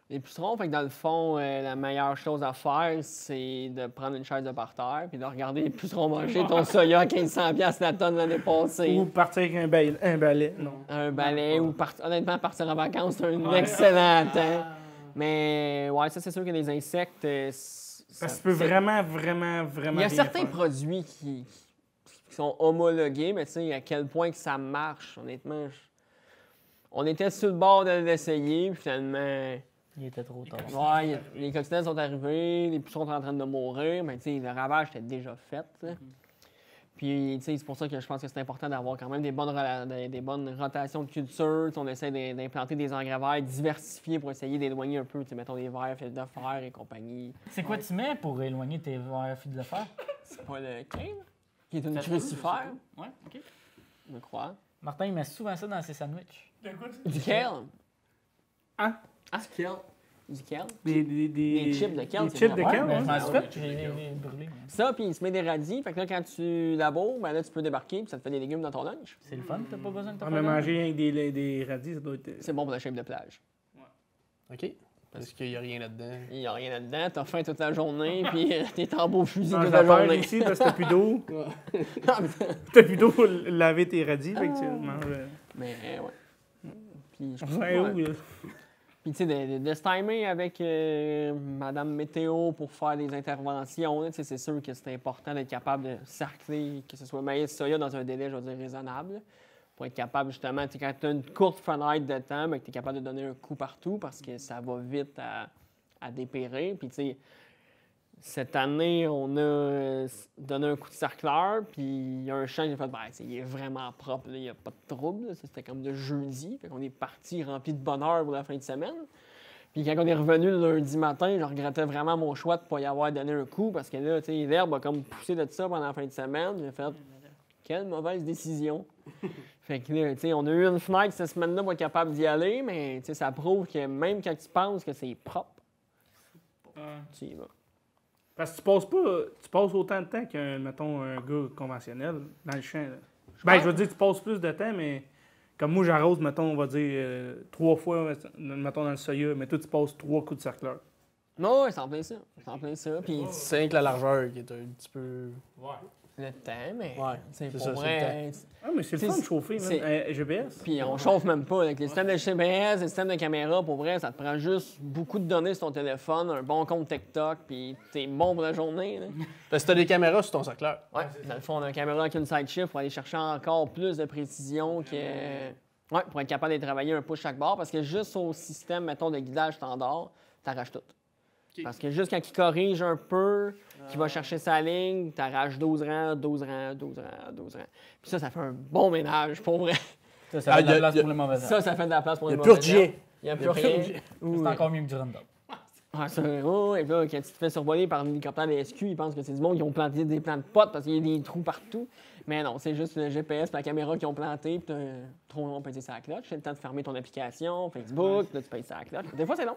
Les pucerons, fait que dans le fond, la meilleure chose à faire, c'est de prendre une chaise de parterre puis de regarder les pucerons manger ton soya à 1500$ la tonne l'année passée. Ou partir avec un balai. Non. Un balai ou honnêtement, partir en vacances, c'est un excellent temps. Mais ouais, ça, c'est sûr que les insectes... Parce que tu peux vraiment, vraiment, vraiment. Il y a rien certains faire. produits qui sont homologués, mais tu sais, à quel point que ça marche, honnêtement. On était sur le bord de l'essayer, puis finalement... Il était trop tard. Ouais, les coccinelles sont arrivées, les pucerons sont en train de mourir, mais tu sais, le ravage était déjà fait. Là. Puis, tu sais, c'est pour ça que je pense que c'est important d'avoir quand même des bonnes rotations de culture. On essaie d'implanter des engrais verts diversifiés pour essayer d'éloigner un peu, tu sais, mettons, les vers, fils de fer et compagnie. C'est quoi tu mets pour éloigner tes vers fils de fer? C'est pas le cane, qui est une crucifère, Ouais, OK. je crois. Martin, il met souvent ça dans ses sandwichs. Du kale. Hein? Ah, du kale. Du kale. Des chips de kale, Des c'est chips de vrai. kale, mais ouais. je m'en suis fait, j'ai brûlé. Ça, puis il se met des radis. Fait que là, quand tu laboures, ben là, tu peux débarquer, puis ça te fait des légumes dans ton lunch. C'est le fun, t'as pas besoin de te On faire a mal. mangé avec des radis, ça doit être. C'est bon pour la shape de plage. OK. Parce qu'il n'y a rien là-dedans. Il n'y a rien là-dedans, t'as faim toute la journée, puis t'es en beau fusil Change toute la d'affaires journée. ici parce que t'as plus d'eau. Ah, mais- T'as plus d'eau pour laver tes radis, fait que tu manges. Mais ouais. Puis je Ouais, ouais. où, là? Puis tu sais, de se timer avec Madame Météo pour faire des interventions, là, tu sais, c'est sûr que c'est important d'être capable de cercler, que ce soit maïs, soya, dans un délai, je veux dire, raisonnable. Pour être capable, justement, tu sais, quand tu as une courte fenêtre de temps, ben, que tu es capable de donner un coup partout parce que ça va vite à dépérir. Puis, tu sais, cette année, on a donné un coup de cercleur, puis il y a un champ qui a fait, ben, il est vraiment propre, là, il n'y a pas de trouble. Là. C'était comme de jeudi, fait qu'on est parti rempli de bonheur pour la fin de semaine. Puis quand on est revenu le lundi matin, je regrettais vraiment mon choix de ne pas y avoir donné un coup parce que là, tu sais, l'herbe a comme poussé de ça pendant la fin de semaine. J'ai fait, quelle mauvaise décision. Fait que là, tu sais, on a eu une fenêtre cette semaine-là pour être capable d'y aller, mais tu sais, ça prouve que même quand tu penses que c'est propre, tu y vas. Parce que tu passes autant de temps qu'un, mettons, un gars conventionnel dans le champ. Là. Ben, je veux dire, tu passes plus de temps, mais comme moi, j'arrose, mettons, on va dire 3 fois, mettons, dans le soya, mais toi, tu passes 3 coups de cercleur. Non, ouais, c'est en plein ça. C'est en plein ça. Puis C'est rien que la largeur qui est un petit peu. le temps, mais Ouais, c'est c'est pour ça, vrai. Ah, mais c'est le fun de chauffer, c'est- même. GPS. Puis on chauffe même pas. Avec les systèmes de GPS, les systèmes de caméra, pour vrai, ça te prend juste beaucoup de données sur ton téléphone, un bon compte TikTok, puis t'es bon pour la journée. Là. Parce que t'as des caméras sur ton cercleur. Ouais, dans le fond, on a un caméra avec une side shift pour aller chercher encore plus de précision que. Ouais, pour être capable de travailler un peu chaque bord, parce que juste au système, mettons, de guidage standard, t'arraches tout. Parce que juste quand il corrige un peu, qu'il va chercher sa ligne, t'arraches 12 rangs, 12 rangs, 12 rangs, 12 rangs. Puis ça fait un bon ménage, pour vrai. Ça fait Ah, de la y a- place y a- pour les mauvais Ça fait de la place pour Il les n'y a plus mauvais rien. temps. Il n'y a plus rien. C'est encore mieux que du Roundup. Ah, ça, et puis là, quand tu te fais survoler par un hélicoptère de SQ, ils pensent que c'est du monde qui ont planté des plants de potes parce qu'il y a des trous partout. Mais non, c'est juste le GPS et la caméra qui ont planté, puis t'as trop long pété sur la cloche. C'est le temps de fermer ton application, Facebook, puis là, tu payes sur la cloche. Des fois, c'est long.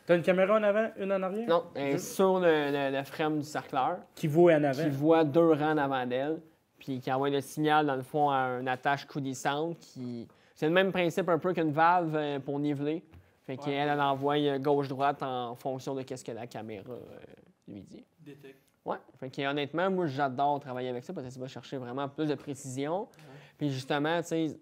T'as une caméra en avant, une en arrière? Non, elle est sur le frame du cercleur, Qui voit en avant. qui voit 2 rangs en avant d'elle, puis qui envoie le signal, dans le fond, à une attache coulissante qui... C'est le même principe un peu qu'une valve pour niveler. Fait qu'elle, elle envoie gauche-droite en fonction de ce que la caméra lui dit. Détecte. Ouais. Fait que honnêtement, moi, j'adore travailler avec ça parce que ça va chercher vraiment plus de précision. Puis justement, tu sais,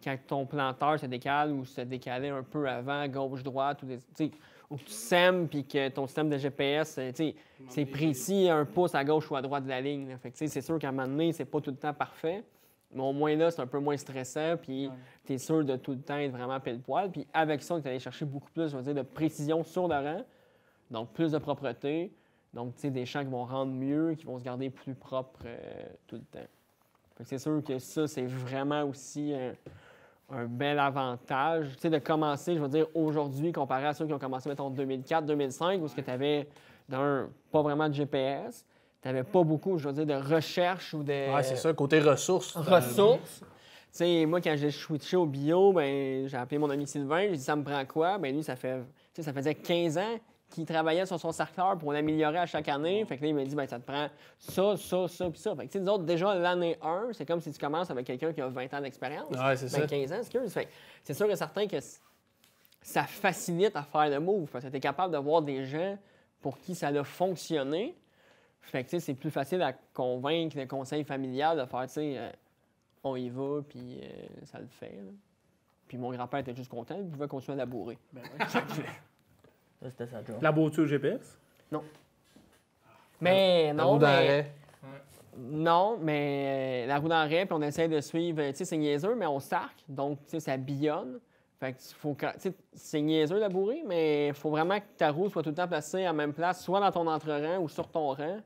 quand ton planteur se décale ou se décalait un peu avant, gauche-droite, ou que tu sèmes puis que ton système de GPS, tu sais, c'est précis, un pouce à gauche ou à droite de la ligne. Là. Fait que tu sais, c'est sûr qu'à un moment donné, c'est pas tout le temps parfait. Mais au moins là, c'est un peu moins stressant, puis tu es sûr de tout le temps être vraiment pile-poil. Puis avec ça, tu allais chercher beaucoup plus, je veux dire, de précision sur le rang, donc plus de propreté. Donc, tu sais, des champs qui vont rendre mieux, qui vont se garder plus propres tout le temps. Fait que c'est sûr que ça, c'est vraiment aussi un bel avantage. Tu sais, de commencer, je veux dire, aujourd'hui, comparé à ceux qui ont commencé, mettons, en 2004-2005, où ce que tu avais, pas vraiment de GPS, tu n'avais pas beaucoup, je veux dire, de recherche ou de... Ouais, c'est ça, côté ressources. Ressources. Tu sais, moi, quand j'ai switché au bio, ben, j'ai appelé mon ami Sylvain, j'ai dit, ça me prend quoi? Ben lui, ça faisait 15 ans qu'il travaillait sur son cercleur pour l'améliorer à chaque année. Fait que là, il m'a dit, ben, ça te prend ça, ça, ça, puis ça. Fait que, tu sais, nous autres, déjà, l'année 1, c'est comme si tu commences avec quelqu'un qui a 20 ans d'expérience. Ouais, c'est ça. 15 ans, excuse. Fait que c'est sûr et certain que ça facilite à faire le move parce que tu es capable de voir des gens pour qui ça a fonctionné. Fait que, tu sais, c'est plus facile à convaincre le conseil familial de faire, tu sais, on y va, puis ça le fait. Là. Puis mon grand-père était juste content, il pouvait continuer à labourer. Ça, c'était sa job. La beauté au GPS? Mais La non, roue d'arrêt. non, mais la roue d'arrêt, puis on essaie de suivre, tu sais, c'est niaiseux, mais on s'arc, donc, tu sais, ça billonne. Fait que faut que, tu sais, c'est niaiseux labourer, mais il faut vraiment que ta roue soit tout le temps placée à la même place, soit dans ton entre-rang ou sur ton rang,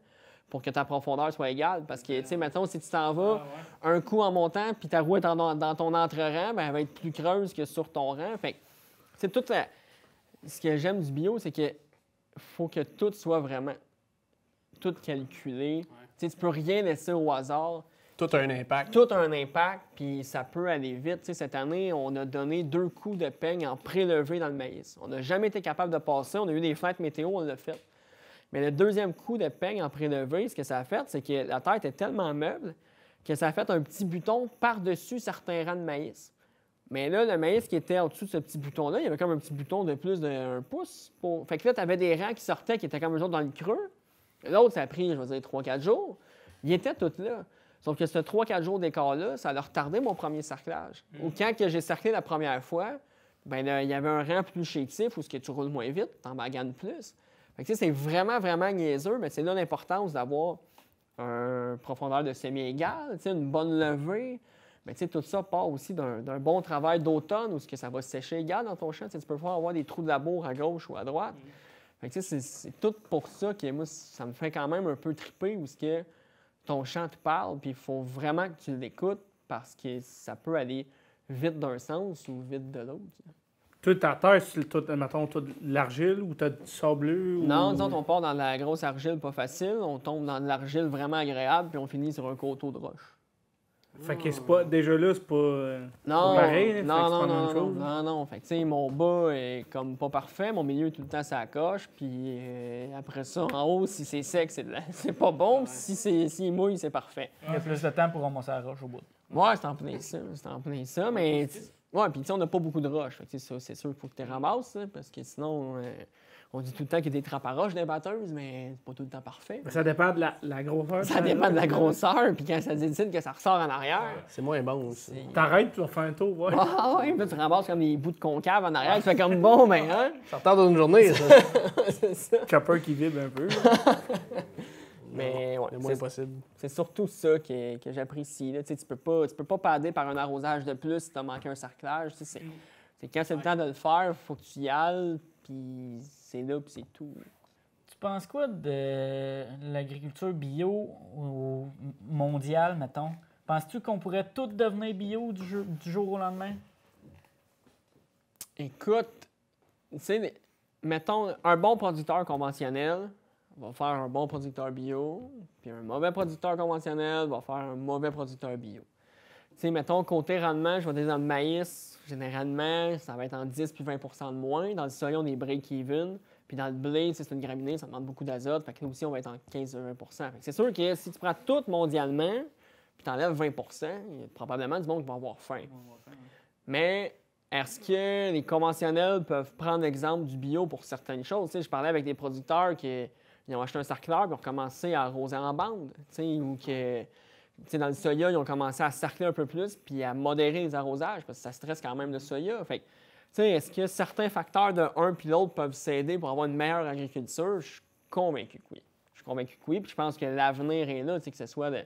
pour que ta profondeur soit égale. Parce que, tu sais, mettons, si tu t'en vas un coup en montant, puis ta roue est dans ton entre-rang, ben, elle va être plus creuse que sur ton rang. Fait que, tu sais, ce que j'aime du bio, c'est que faut que tout soit vraiment tout calculé. Tu sais, tu peux rien laisser au hasard. Tout a un impact. Tout a un impact, puis ça peut aller vite. Tu sais, cette année, on a donné 2 coups de peigne en prélevé dans le maïs. On n'a jamais été capable de passer. On a eu des fêtes météo, on l'a fait. Mais le deuxième coup de peigne en prélevé, ce que ça a fait, c'est que la terre était tellement meuble que ça a fait un petit bouton par-dessus certains rangs de maïs. Mais là, le maïs qui était en dessous de ce petit bouton-là, il y avait comme un petit bouton de plus d'1 pouce. Fait que là, tu avais des rangs qui sortaient, qui étaient comme eux autres dans le creux. L'autre, ça a pris, je vais dire, 3-4 jours. Ils étaient tous là. Sauf que ce 3-4 jours d'écart-là, ça a retardé mon premier cerclage. Ou quand que j'ai cerclé la première fois, ben là, il y avait un rang plus chétif où ce que tu roules moins vite, t'en maganes plus. Fait que, c'est vraiment, vraiment niaiseux, mais c'est là l'importance d'avoir une profondeur de semi-égale, une bonne levée. Mais tout ça part aussi d'un bon travail d'automne où ce que ça va sécher égal dans ton champ. Tu peux pas avoir des trous de labour à gauche ou à droite. Fait que, c'est tout pour ça que moi, ça me fait quand même un peu triper où ce que ton chant te parle, puis il faut vraiment que tu l'écoutes parce que ça peut aller vite d'un sens ou vite de l'autre. Toi, ta terre, mettons, de l'argile ou t'as du sableux? Non, disons, on part dans de la grosse argile pas facile, on tombe dans de l'argile vraiment agréable, puis on finit sur un coteau de roche. Fait que c'est pas, déjà là, c'est pas, Non, pas pareil, non, fait que c'est pas la même non, chose. non. Fait que, tu sais, mon bas est comme pas parfait, mon milieu tout le temps ça coche, puis après ça, en haut, si c'est sec, c'est pas bon, puis s'il mouille, c'est parfait. Il y a plus de temps pour ramasser la roche au bout. Ouais, c'est en plein ça, mais... Ouais, puis tu sais, on n'a pas beaucoup de roches. Fait que, ça, c'est sûr qu'il faut que tu les ramasses, là, parce que sinon, on dit tout le temps qu'il y a des trappes à roches dans les batteuses, mais c'est pas tout le temps parfait. Ça dépend de la grosseur. Ça dépend de la grosseur, puis quand ça décide que ça ressort en arrière. C'est moins bon aussi. T'arrêtes, tu vas faire un tour, ouais. Ah ouais, puis là, tu ramasses comme des bouts de concave en arrière, tu fais comme bon, ben, hein? Ça retarde une journée, ça. C'est ça. Chopper qui vibre un peu. Mais ouais, Le moins possible. c'est surtout ça que j'apprécie. Là. Tu peux pas padder par un arrosage de plus si tu as manqué un cerclage. C'est quand c'est le temps de le faire, il faut que tu y ailles, puis c'est là, puis c'est tout. Tu penses quoi de l'agriculture bio mondiale, mettons? Penses-tu qu'on pourrait tout devenir bio du jour au lendemain? Écoute, tu sais, mettons, un bon producteur conventionnel va faire un bon producteur bio, puis un mauvais producteur conventionnel va faire un mauvais producteur bio. Tu sais, mettons, côté rendement, je vais dire dans le maïs, généralement, ça va être en 10 puis 20 de moins. Dans le soya, on est break-even. Puis dans le blé, c'est une graminée, ça demande beaucoup d'azote. Fait que nous aussi, on va être en 15-20 c'est sûr que si tu prends tout mondialement, puis tu enlèves 20 il y a probablement du monde qui va avoir faim. Mais est-ce que les conventionnels peuvent prendre l'exemple du bio pour certaines choses? Tu sais, je parlais avec des producteurs qui ont acheté un sarcleur et ont commencé à arroser en bande. Tu sais, ou que, tu sais, dans le soya, ils ont commencé à sarcler un peu plus puis à modérer les arrosages parce que ça stresse quand même le soya. Fait que, tu sais, est-ce que certains facteurs de un puis l'autre peuvent s'aider pour avoir une meilleure agriculture? Je suis convaincu que oui. Je suis convaincu que oui. Puis je pense que l'avenir est là, tu sais, que ce soit de...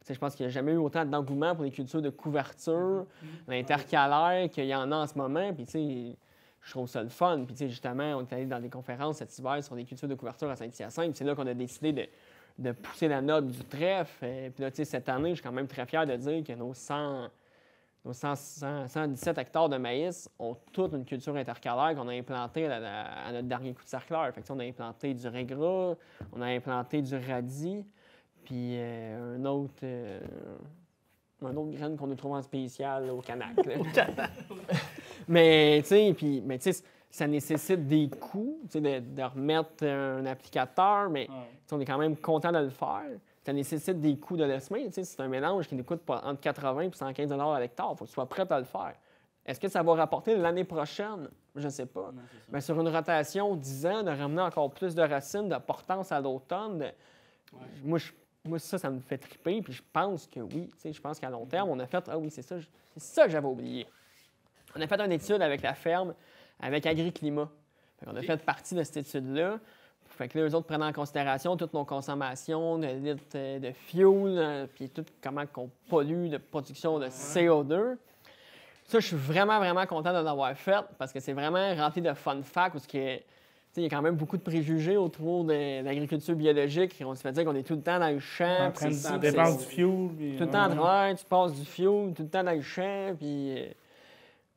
Je pense qu'il n'y a jamais eu autant d'engouement pour les cultures de couverture, l'intercalaire qu'il y en a en ce moment. Puis, tu sais, je trouve ça le fun. Puis, tu sais, justement, on est allé dans des conférences cet hiver sur des cultures de couverture à Saint-Hyacinthe. C'est là qu'on a décidé de pousser la note du trèfle. Puis là, tu sais, cette année, je suis quand même très fier de dire que nos 117 hectares de maïs ont toute une culture intercalaire qu'on a implantée à notre dernier coup de sarcleur. Fait que, on a implanté du régras, on a implanté du radis. Puis un autre graine qu'on a trouvé en spécial au Canac. mais tu sais, ça nécessite des coûts, de remettre un applicateur, mais on est quand même content de le faire. Ça nécessite des coûts de l'ESME. C'est un mélange qui nous coûte entre 80 et 115 $ à l'hectare. Il faut que tu sois prêt à le faire. Est-ce que ça va rapporter l'année prochaine? Je ne sais pas. Mais sur une rotation 10 ans, de ramener encore plus de racines, de portance à l'automne, moi, ça me fait triper, puis je pense que oui. Je pense qu'à long terme, on a fait... Ah oui, c'est ça que j'avais oublié. On a fait une étude avec la ferme, avec Agriclimat. On a fait partie de cette étude-là. Fait que là, eux autres prennent en considération toutes nos consommations de litres de fuel, puis tout comment on pollue de production de CO2. Ça, je suis vraiment, vraiment content de l'avoir fait, parce que c'est vraiment rempli de fun facts, parce que... Il y a quand même beaucoup de préjugés autour de l'agriculture biologique. On se fait dire qu'on est tout le temps dans le champ. Tu dépenses du fuel. Tout le temps en travail, tu passes du fuel, tout le temps dans le champ.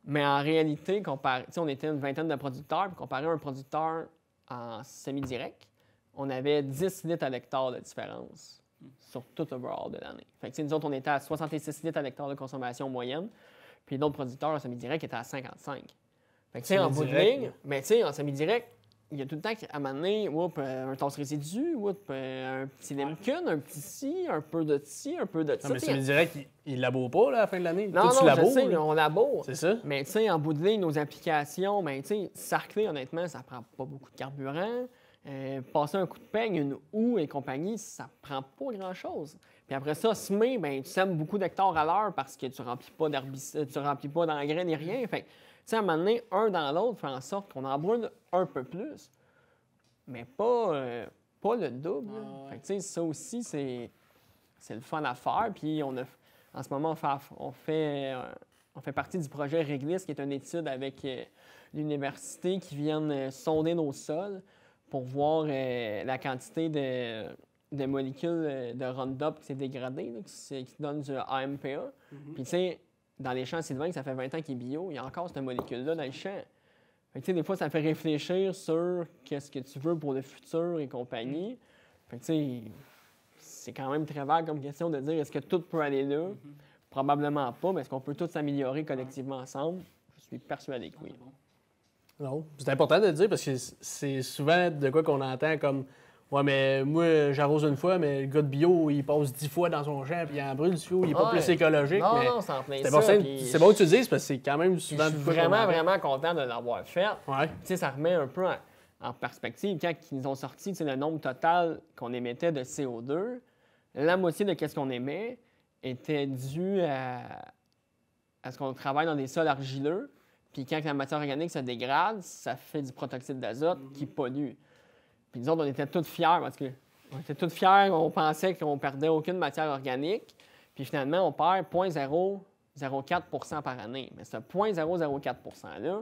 Mais en réalité, on était une vingtaine de producteurs, puis comparé à un producteur en semi-direct, on avait 10 litres à l'hectare de différence sur tout le overall de l'année. Fait que nous autres, on était à 66 litres à l'hectare de consommation moyenne, puis d'autres producteurs en semi-direct étaient à 55. Fait que en bout de ligne, mais en semi-direct, il y a tout le temps qu'à un moment donné, un tasse résidu, un petit limcun, un petit ci, un peu de ci, un peu de ça. Mais semi-direct, il laboure pas là, à la fin de l'année. Non, tu laboures, je sais, on laboure. C'est ça. Mais tu sais, en bout de ligne, nos applications, sarcler, honnêtement, ça prend pas beaucoup de carburant. Passer un coup de peigne, une houe et compagnie, ça prend pas grand-chose. Puis après ça, semer, tu sèmes beaucoup d'hectares à l'heure parce que tu remplis pas d'engrais ni rien. Fait à un moment donné, un dans l'autre fait en sorte qu'on en brûle un peu plus, mais pas le double. Fait que, ça aussi, c'est le fun à faire. Puis en ce moment, on fait partie du projet Réglisse, qui est une étude avec l'université qui viennent sonder nos sols pour voir la quantité de molécules de Roundup qui s'est dégradée, qui donne du AMPA. Puis tu sais, dans les champs sylvains, ça fait 20 ans qu'il est bio, il y a encore cette molécule-là dans les champs. Fait que, des fois, ça fait réfléchir sur qu'est-ce que tu veux pour le futur et compagnie. Fait que, c'est quand même très vague comme question de dire est-ce que tout peut aller là? Probablement pas, mais est-ce qu'on peut tous s'améliorer collectivement ensemble? Je suis persuadé que oui. Non, c'est important de le dire parce que c'est souvent de quoi qu'on entend comme ouais, mais moi, j'arrose une fois, mais le gars de bio, il passe 10 fois dans son champ, puis il en brûle du fioul, il n'est pas plus écologique. Non, c'est en plein ça. C'est bon que tu le dises, parce que c'est quand même souvent... Je suis vraiment, vraiment content de l'avoir fait. Ouais. Tu sais, ça remet un peu en perspective. Quand ils nous ont sorti le nombre total qu'on émettait de CO2, la moitié de ce qu'on émet était dû à ce qu'on travaille dans des sols argileux, puis quand la matière organique se dégrade, ça fait du protoxyde d'azote qui pollue. Puis nous autres, on était tous fiers, parce que on était tous fiers, on pensait qu'on perdait aucune matière organique. Puis finalement, on perd 0,004 par année. Mais ce 0,004 %-là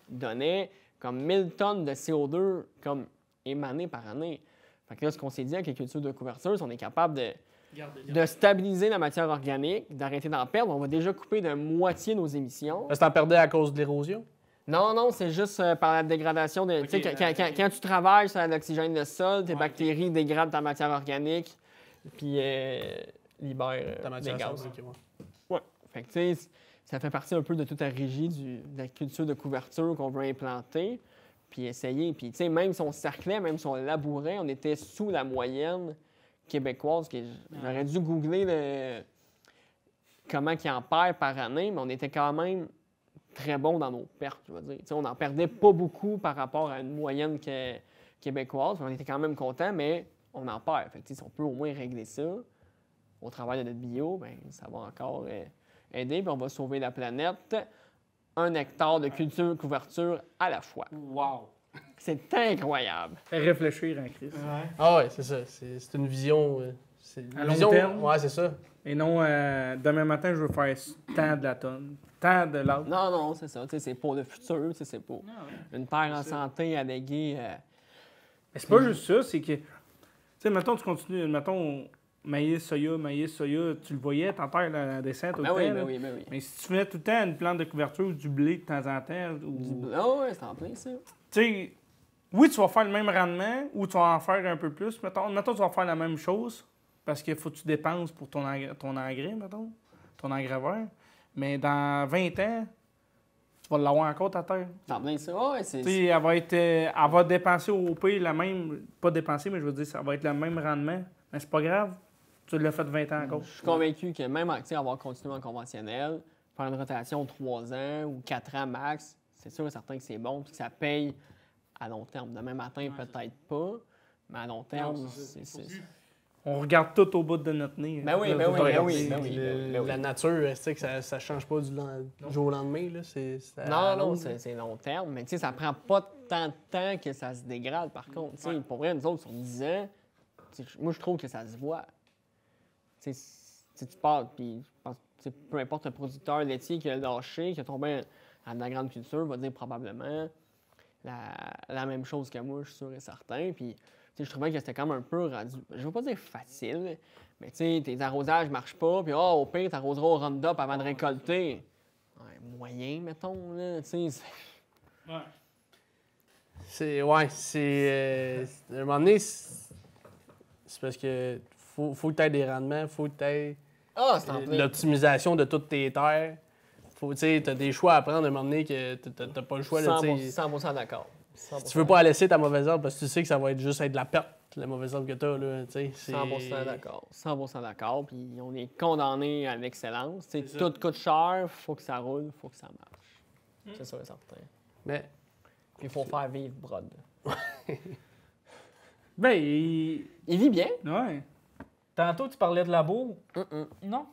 donnait comme 1000 tonnes de CO2 comme émanées par année. Fait que là, ce qu'on s'est dit avec les cultures de couverture, c'est qu'on est capable de stabiliser la matière organique, d'arrêter d'en perdre. On va déjà couper de moitié nos émissions. Est-ce que t'en perdais à cause de l'érosion? Non, c'est juste par la dégradation de. Tu sais, quand tu travailles sur l'oxygène de sol, tes bactéries dégradent ta matière organique, puis libèrent Ta matière des gaz. organique, ouais. Ouais. Fait que, tu sais, ça fait partie un peu de toute la régie de la culture de couverture qu'on veut implanter, puis essayer. Puis, tu sais, même si on cerclait, même si on labourait, on était sous la moyenne québécoise. J'aurais dû googler comment ils en perdent par année, mais on était quand même très bon dans nos pertes, je veux dire. Tu sais, on n'en perdait pas beaucoup par rapport à une moyenne québécoise. On était quand même content, mais on en perd. Fait que, si on peut au moins régler ça au travail de notre bio, bien, ça va encore aider. Puis on va sauver la planète. 1 hectare de culture couverture à la fois. Wow! C'est incroyable. Fait réfléchir en Chris. Ah ouais, c'est ça. C'est une vision. C'est une À long vision. terme. Ouais, c'est ça. Et non, demain matin, je veux faire tant de la tonne, tant de l'autre. Non, c'est ça. Tu sais, c'est pour le futur. Tu sais, c'est pour une terre en santé à léguer. Mais c'est pas juste ça, c'est que, tu sais, mettons, tu continues, mettons, maïs, soya, tu le voyais, ta terre, la descente tout le temps. Ben là. oui. Mais si tu fais tout le temps une plante de couverture ou du blé de temps en temps, ou... Ah ouais, c'est en plein, ça. Tu sais, oui, tu vas faire le même rendement ou tu vas en faire un peu plus. Mettons tu vas faire la même chose parce qu'il faut que tu dépenses pour ton engrais, mettons, ton engrais vert. Mais dans 20 ans, tu vas l'avoir encore, ta terre. C'est en plein, ça. Ah ouais, Tu sais, elle va dépenser au pire la même... Pas dépenser, mais je veux dire, ça va être le même rendement. Mais c'est pas grave. Tu l'as fait 20 ans encore. Je suis convaincu que même tu sais, avoir continué en conventionnel, faire une rotation de 3 ans ou 4 ans max, c'est sûr et certain que c'est bon puis que ça paye à long terme. Demain matin, peut-être pas, mais à long terme, c'est... On regarde tout au bout de notre nez. Ben oui. La nature, c'est que ça change pas du jour au lendemain. Là. Non, c'est long terme, mais tu sais, ça prend pas tant de temps que ça se dégrade, par contre. Tu sais, pour vrai, nous autres, sur 10 ans, moi, je trouve que ça se voit. Tu sais, si tu pars, puis je pense, peu importe le producteur laitier qui a lâché, qui a tombé dans la grande culture, va dire probablement la même chose que moi, je suis sûr et certain. Puis, tu sais, je trouvais que c'était quand même un peu rendu, je veux pas dire facile, mais tu sais, tes arrosages marchent pas, puis au pire, t'arroseras au Roundup avant de récolter. Ouais, moyen, mettons, là, tu sais. À un moment donné, c'est parce que faut que tu aies des rendements, faut que tu aies C'est en plein. l'optimisation de toutes tes terres. Tu as des choix à prendre à un moment donné que tu n'as pas le choix. Là, 100% d'accord. tu veux pas laisser ta mauvaise herbe parce que tu sais que ça va être juste être de la perte, la mauvaise herbe que tu as. Là, 100% d'accord. 100% d'accord. Puis on est condamné à l'excellence. Tout coûte cher, faut que ça roule, faut que ça marche. C'est sûr et certain. Mais Puis il faut faire vivre Brod. Ben, Il vit bien. ouais. Tantôt, tu parlais de labour. Mm-mm. Non?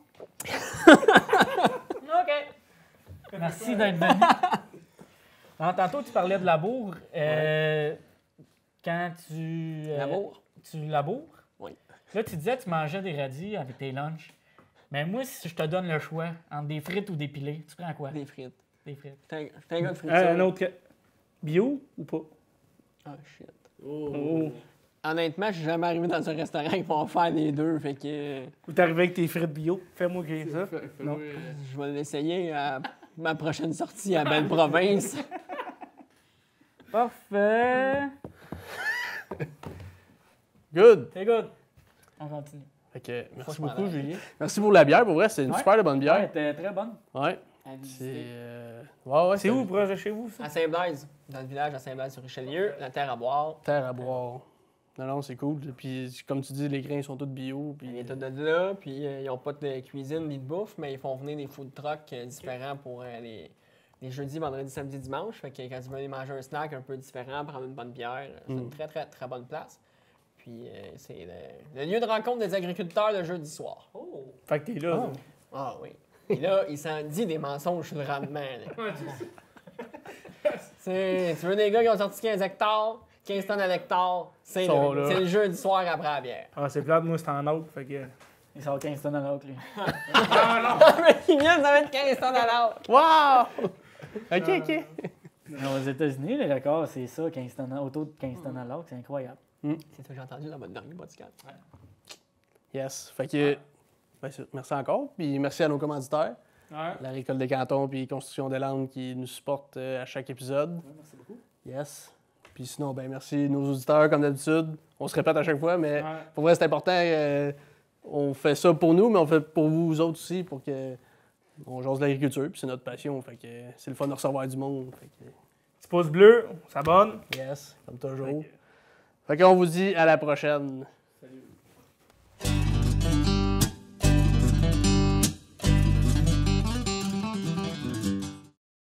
OK. Merci d'être venu. Non, tantôt, tu parlais de labour. Quand tu... L'amour. Tu laboures? Oui. Là, tu disais que tu mangeais des radis avec tes lunchs. Mais moi, si je te donne le choix entre des frites ou des pilés, tu prends quoi? Des frites. Des frites. T'es un gars de friture. Un autre... Bio ou pas? Ah, shit. Oh. Honnêtement, je suis jamais arrivé dans un restaurant qui va faire les deux, fait que Ou t'es arrivé avec tes frites bio? Fais-moi ça. Non. je vais l'essayer à ma prochaine sortie à Belle Province. Parfait. good! C'est good. On continue. Fait que, merci Franchement, beaucoup, Julien. Merci pour la bière. Pour vrai, c'est une Ouais. super de bonne Ouais, bière. t'es très bonne. Ouais. À C'est. visiter. Ouais, C'est où, proche de chez vous, ça? À Saint-Blaise, dans le village à Saint-Blaise-sur-Richelieu, la terre à boire. Terre à boire. Non, c'est cool. Puis, comme tu dis, les grains sont tous bio. Puis, Ils viennent tous de là, puis ils n'ont pas de cuisine ni de bouffe, mais ils font venir des food trucks différents pour les jeudis, vendredis, samedis, dimanches. Fait que quand tu veux aller manger un snack un peu différent, prendre une bonne bière, c'est une très, très, très bonne place. Puis c'est le lieu de rencontre des agriculteurs le jeudi soir. Fait que t'es là. Ah oui. Et là, il s'en dit des mensonges sur le rendement. là. Tu veux des gars qui ont sorti 15 hectares, 15 tonnes à l'hectare, c'est Sont là. le jeudi soir après la bière. Ah, c'est plate, moi, c'est en autre. Fait que... Il sort 15 tonnes à l'autre, lui. Il vient de mettre 15 tonnes à l'heure. wow! OK. Aux États-Unis, le record, c'est ça, 15 tonnes, autour de 15 tonnes à l'heure. C'est incroyable. C'est ça que j'ai entendu dans votre dernier podcast. Yes. Fait que. Ben, merci encore. Puis, merci à nos commanditaires. Ouais. La Récolte des cantons puis Construction des landes qui nous supportent à chaque épisode. Merci beaucoup. Yes. Puis sinon, ben merci nos auditeurs, comme d'habitude. On se répète à chaque fois, mais Ouais. pour vrai, c'est important. On fait ça pour nous, mais on fait pour vous autres aussi, pour que on jase de l'agriculture, puis c'est notre passion. Fait que c'est le fun de recevoir du monde. Fait que, Petit pouce bleu, on s'abonne. yes, comme toujours. Fait qu'on vous dit à la prochaine. Salut.